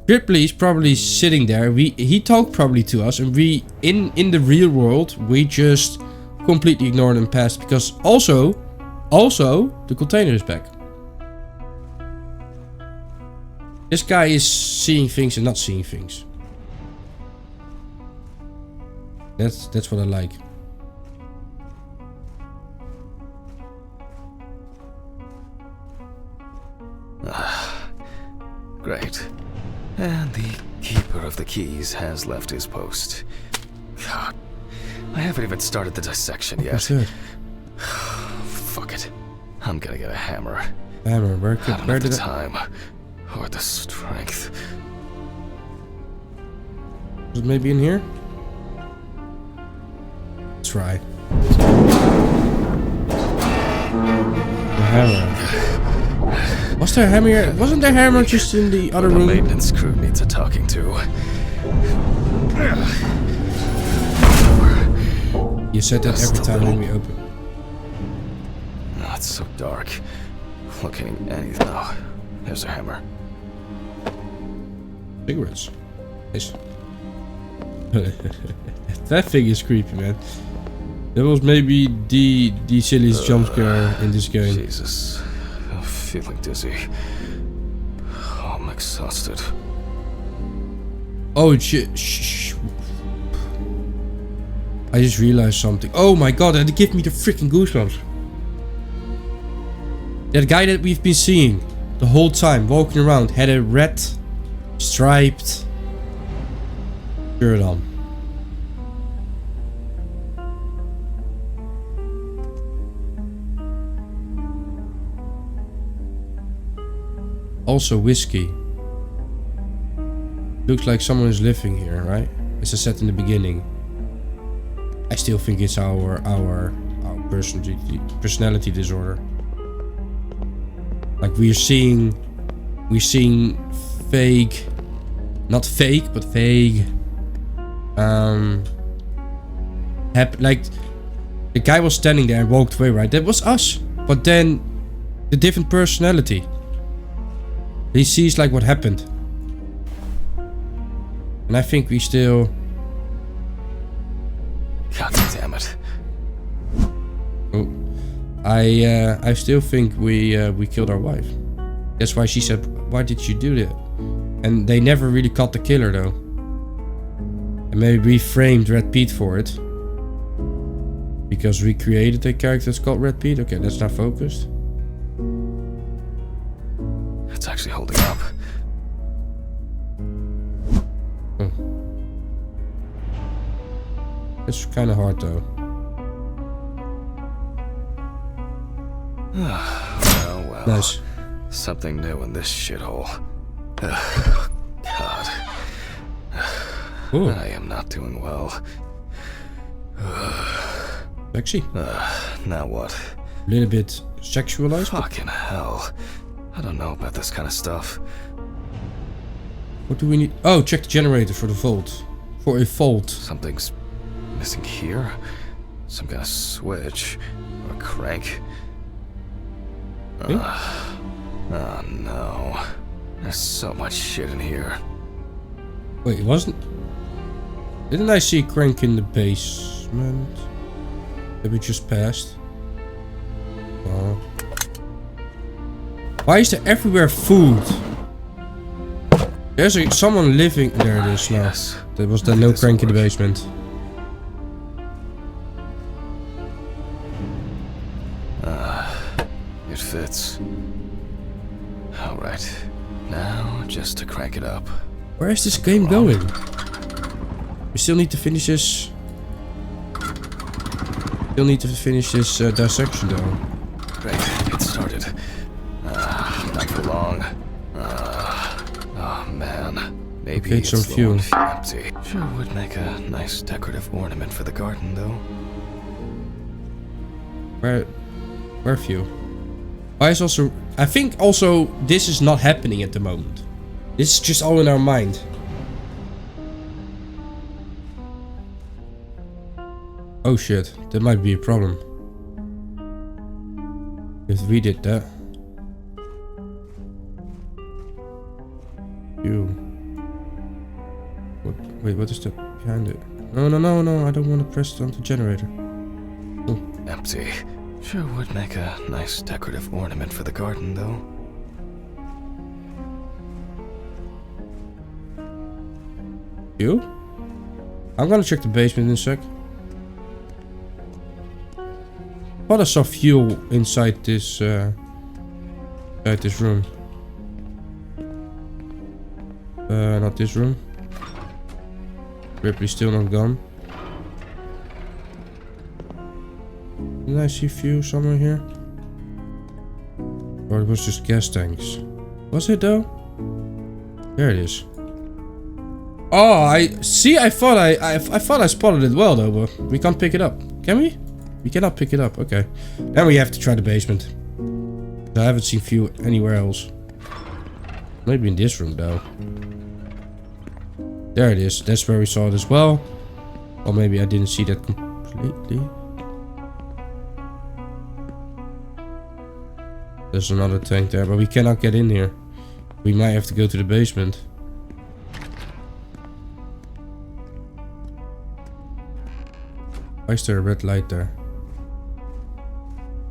Ripley is probably sitting there. He talked probably to us, and we in the real world we just completely ignored and passed because also the container is back. This guy is seeing things and not seeing things. That's what I like. Great. And the keeper of the keys has left his post. God, I haven't even started the dissection yet. What's that? Fuck it. I'm gonna get a hammer. Hammer, where I don't have did the I... time or the strength. Was it maybe in here? Let's try. The hammer. Was there a hammer here? Wasn't there a hammer just in the other room? The maintenance crew needs a talking to. You said that every time when we open. Oh, it's so dark. Looking at anything. Oh, there's a hammer. Cigarettes. Nice. That thing is creepy, man. That was maybe the silliest jump scare in this game. Jesus. I'm feeling dizzy. Oh, I'm exhausted. Oh shit. Shh. I just realized something. Oh my god, that gave me the freaking goosebumps. That guy that we've been seeing. the whole time, walking around, had a red striped shirt on. Also whiskey. Looks like someone is living here, right? As I said in the beginning. I still think it's our personality disorder. Like we're seeing fake, not fake, but vague. Like the guy was standing there and walked away, right? That was us. But then the different personality. He sees like what happened. And I think we still... God damn it. Oh. I still think we killed our wife. That's why she said, why did you do that? And they never really caught the killer though. And maybe we framed Red Pete for it. Because we created a character that's called Red Pete. Okay, that's not focused. It's actually holding up. Oh. It's kind of hard though. Well. Nice. Something new in this shithole. God. Ooh. I am not doing well. Sexy. Now what? A little bit sexualized. Fucking hell. I don't know about this kind of stuff. What do we need? Oh, check the generator for the vault. For a vault. Something's missing here. Some kind of switch. Or crank. Oh no. There's so much shit in here. Wait, it wasn't... Didn't I see a crank in the basement? That we just passed? Oh. Why is there everywhere food? There's someone living... There it is now. Yes. There was the no crank in the basement. It fits. Alright. Now, just to crank it up. Where is this game going? We still need to finish this... Still need to finish this dissection though. Great, it started. Not for long. Oh man. Maybe Okay, it's some fuel. Empty. Sure would make a nice decorative ornament for the garden though. Where fuel? Why is also... I think also this is not happening at the moment. This is just all in our mind. Oh shit, that might be a problem. If we did that. Fuel. What, wait, what is that behind it? No, I don't want to press it on the generator. Oh. Empty. Sure would make a nice decorative ornament for the garden though. Fuel? I'm gonna check the basement in a sec. Thought I saw fuel inside this room. Not this room. Ripley's still not gone. Didn't I see fuel somewhere here? Or it was just gas tanks. Was it though? There it is. Oh, I see. I thought I spotted it well though, but we can't pick it up. Can we? We cannot pick it up. Okay, then we have to try the basement. I haven't seen fuel anywhere else. Maybe in this room though. There it is. That's where we saw it as well. Or maybe I didn't see that completely. There's another tank there, but we cannot get in here. We might have to go to the basement. Why is there a red light there?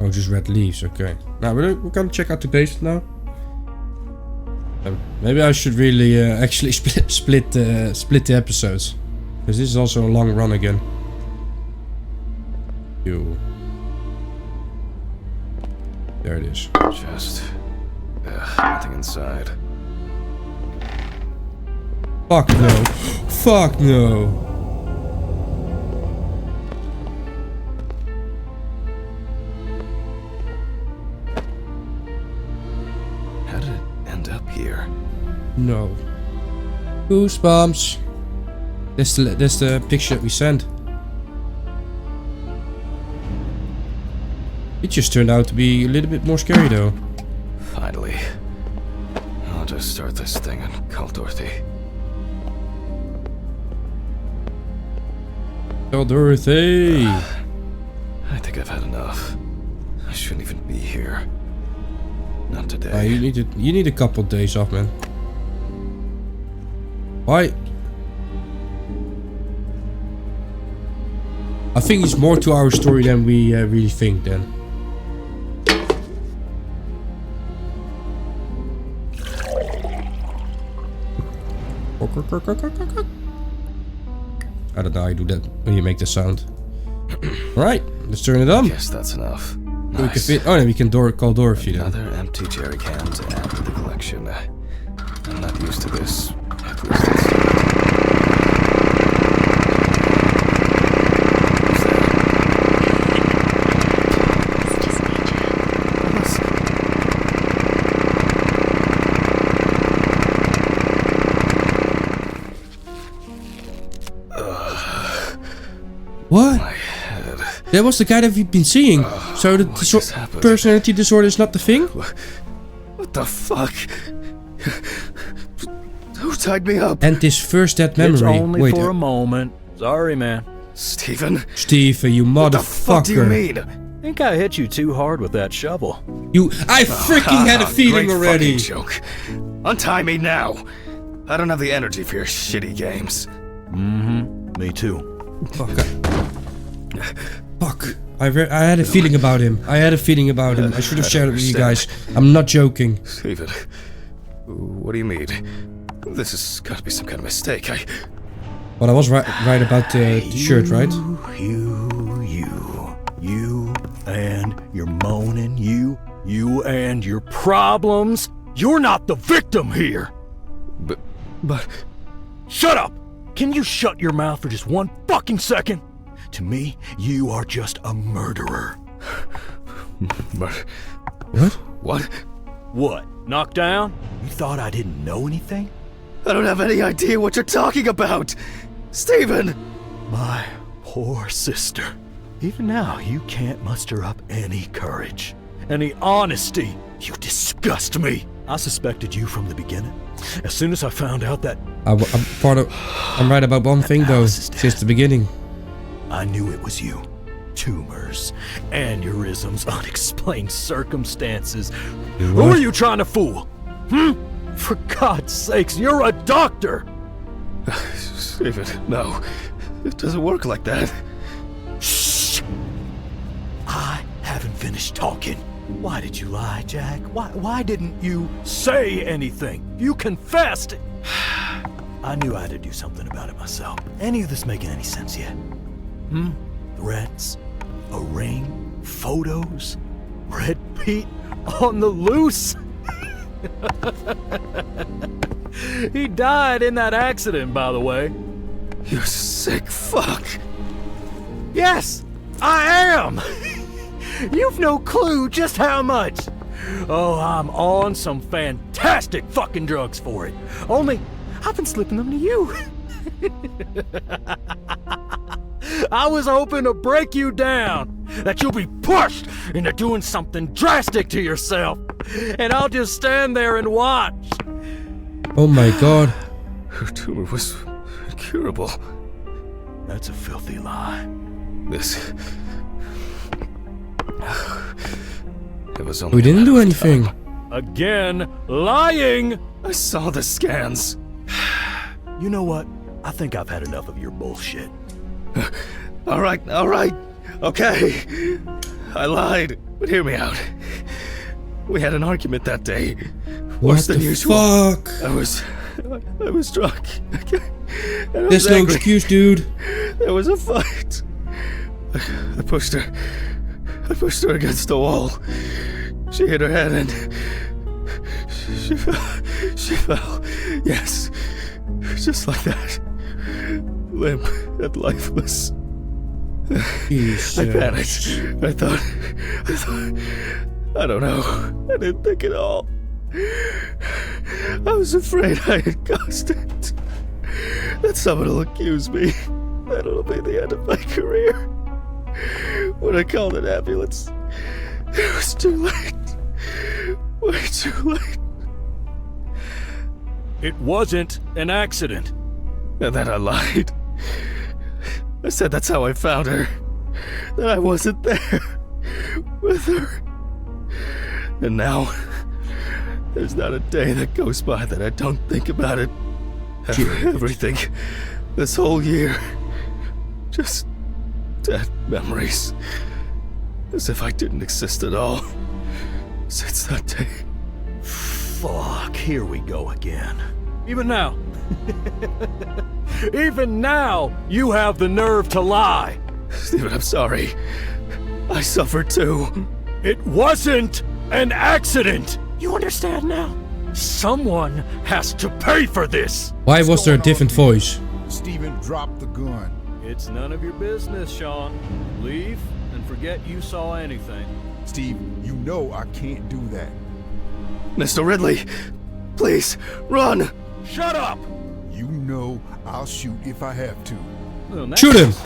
Oh, just red leaves. Okay. Now we're gonna check out the basement now. Maybe I should really actually split the episodes, because this is also a long run again. Ew. There it is. Just nothing inside. Fuck no. Fuck no. How did it end up here? No. Goosebumps. That's the picture that we sent. It just turned out to be a little bit more scary though. Finally. I'll just start this thing and call Dorothy. Oh, Dorothy! I think I've had enough. I shouldn't even be here. Not today. You need a couple days off, man. Why? I think it's more to our story than we really think then. I don't know how you do that when you make the sound. Alright, let's turn it on. Guess that's enough. We can Nice. fit. Oh, then we can call Dorothy then. Another empty jerry can to add to the collection. I'm not used to this. At least it's... What? My head. That was the guy that we've been seeing. So the what just happened? personality disorder is not the thing? What the fuck? Who tied me up? And this first dead memory. It's only Wait, for a moment. Sorry, man. Stephen? Steve, you What the fuck do you motherfucker. mean? Think I hit you too hard with that shovel. I freaking had a feeling Great already. fucking joke. Untie me now. I don't have the energy for your shitty games. Mm-hmm. Me too. Fuck. Fuck. I had a feeling about him. I I should have shared it with you guys. I'm not joking. Stephen, what do you mean? This has got to be some kind of mistake. But I was right about the shirt, right? You and your moaning, you and your problems. You're not the victim here. But... Shut up! Can you shut your mouth for just one fucking second? To me, you are just a murderer. What? What? What? Knocked down? You thought I didn't know anything? I don't have any idea what you're talking about! Stephen! My poor sister. Even now, you can't muster up any courage, any honesty. You disgust me. I suspected you from the beginning. As soon as I found out that I'm right about one thing though. Alice is dead. Since the beginning. I knew it was you. Tumors, aneurysms, unexplained circumstances. Who What? are you trying to fool? For God's sakes, you're a doctor! Stephen, no. It doesn't work like that. Shh! I haven't finished talking. Why did you lie, Jack? Why didn't you say anything? You confessed! I knew I had to do something about it myself. Any of this making any sense yet? Threats? A ring? Photos? Red Pete on the loose? He died in that accident, by the way. You sick fuck. Yes, I am! You've no clue just how much. Oh, I'm on some fantastic fucking drugs for it. Only, I've been slipping them to you. I was hoping to break you down, that you'll be pushed into doing something drastic to yourself, and I'll just stand there and watch. Oh my god. Her tumor was incurable. That's a filthy lie. This... It was only We didn't a do matter of anything. time. Again, lying! I saw the scans. You know what? I think I've had enough of your bullshit. All right. Okay. I lied, but hear me out. We had an argument that day. Worse What than the usual. fuck? I was drunk. And I was There's no angry. excuse, dude. There was a fight. I pushed her. I pushed her against the wall. She hit her head and She fell. Yes. Just like that. Limp and lifeless. Jesus. I panicked. I thought, I don't know. I didn't think at all. I was afraid I had caused it. That someone will accuse me. That'll be the end of my career. When I called an ambulance, it was too late. Way too late. It wasn't an accident. And then I lied. I said that's how I found her. That I wasn't there with her. And now, there's not a day that goes by that I don't think about it. Everything. This whole year. Just dead memories. As if I didn't exist at all. Since that day. Fuck, here we go again. Even now. Even now, you have the nerve to lie. Stephen, I'm sorry. I suffered too. It wasn't an accident. You understand now? Someone has to pay for this. Why was there a different voice? Stephen, drop the gun. It's none of your business, Sean. Leave and forget you saw anything. Steve, you know I can't do that. Mr. Ridley, please, run! Shut up! You know I'll shoot if I have to. Well, in that Shoot him! case,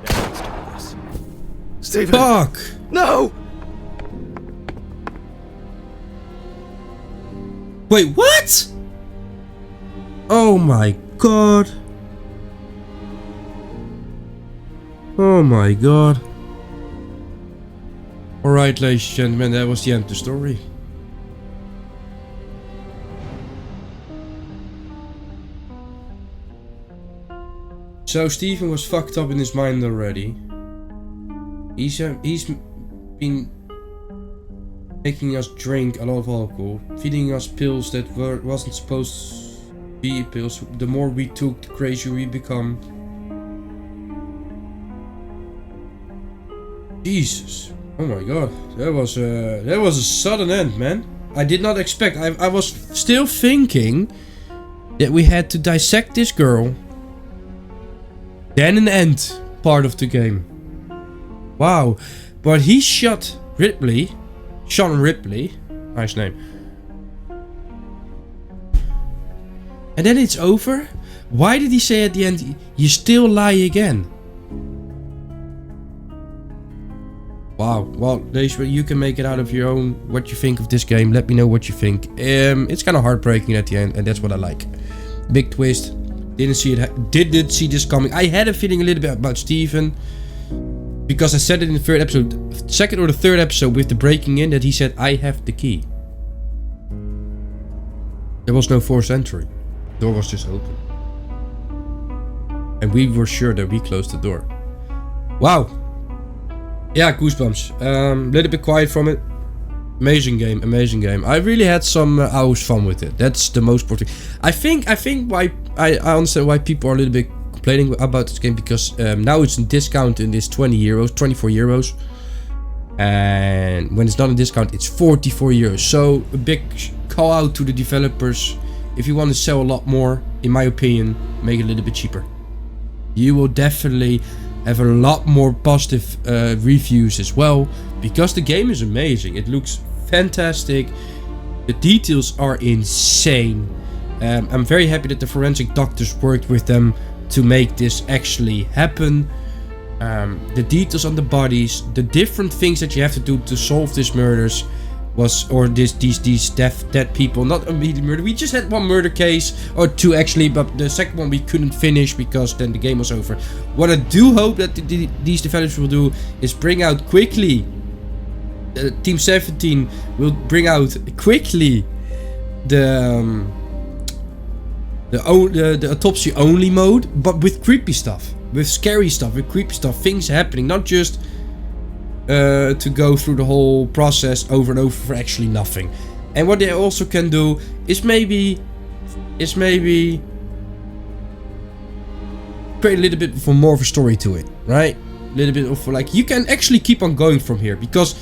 let's do this. Stephen! Fuck! No! Wait, what? Oh my god. Oh my god. Alright, ladies and gentlemen, that was the end of the story. So Stephen was fucked up in his mind already. He's been making us drink a lot of alcohol, feeding us pills that wasn't supposed to be pills. The more we took, the crazier we become. Jesus, oh my god, that was a sudden end, man. I did not expect. I was still thinking that we had to dissect this girl, then an end part of the game. Wow, but he shot Ripley. Sean Ripley, nice name. And then it's over? Why did he say at the end, you still lie again? Wow, well, you can make it out of your own, what you think of this game. Let me know what you think. It's kind of heartbreaking at the end, and that's what I like. Big twist. Didn't see this coming. I had a feeling a little bit about Stephen. Because I said it in the third episode, second or the third episode with the breaking in, that he said, I have the key. There was no forced entry. The door was just open. And we were sure that we closed the door. Wow. Yeah, goosebumps. Little bit quiet from it. Amazing game, amazing game. I really had some hours fun with it. That's the most important thing. I think why I understand why people are a little bit complaining about this game, because now it's in discount and it's 20 euros, 24 euros. And when it's not in discount, it's 44 euros. So a big call out to the developers. If you want to sell a lot more, in my opinion, make it a little bit cheaper. You will definitely have a lot more positive reviews as well, because the game is amazing. It looks fantastic. The details are insane. I'm very happy that the forensic doctors worked with them to make this actually happen. The details on the bodies, the different things that you have to do to solve these murders these dead people, not immediately murder. We just had one murder case, or two actually, but the second one we couldn't finish because then the game was over. What I do hope that these developers will do is bring out quickly. Team 17 will bring out quickly the autopsy only mode, but with creepy stuff, with scary stuff, with creepy stuff, things happening, not just to go through the whole process over and over for actually nothing. And what they also can do is maybe create a little bit for more of a story to it, right? A little bit of like, you can actually keep on going from here, because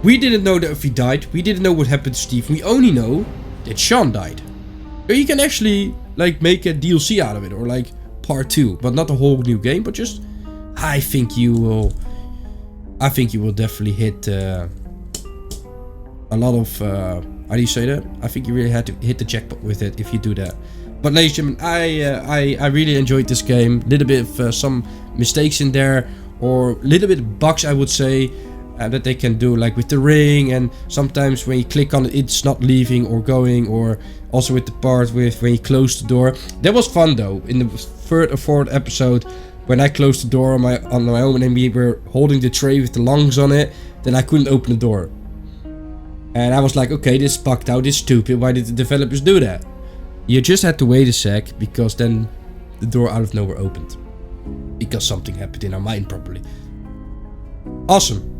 We didn't know that if he died. We didn't know what happened to Steve. We only know that Sean died. So you can actually like make a DLC out of it, or like part 2, but not a whole new game, but just I think you will definitely hit a lot of how do you say that? I think you really had to hit the jackpot with it if you do that. But ladies and gentlemen, I really enjoyed this game. A little bit of some mistakes in there, or a little bit of bugs, I would say, that they can do, like with the ring, and sometimes when you click on it, it's not leaving or going, or also with the part with when you close the door. That was fun though. In the third or fourth episode, when I closed the door on my own and we were holding the tray with the lungs on it, then I couldn't open the door. And I was like, okay, this is bugged out, this is stupid, why did the developers do that? You just had to wait a sec, because then the door out of nowhere opened. Because something happened in our mind probably. Awesome.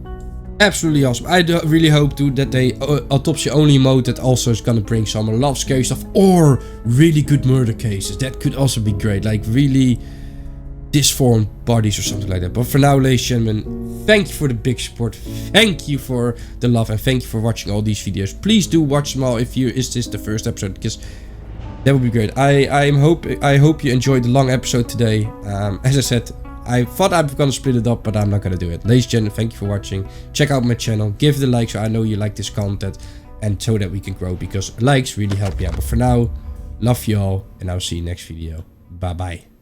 Absolutely awesome. I really hope too that they autopsy only mode that also is gonna bring some a lot of scary stuff, or really good murder cases. That could also be great, like really disformed bodies or something like that. But for now, ladies and gentlemen, thank you for the big support, thank you for the love, and thank you for watching all these videos. Please do watch them all if is this the first episode, because that would be great. I hope you enjoyed the long episode today. As I said, I thought I was gonna split it up, but I'm not gonna do it. Ladies and gentlemen, thank you for watching. Check out my channel, give it a like so I know you like this content, and so that we can grow, because likes really help me out. But for now, love you all, and I'll see you next video. Bye bye.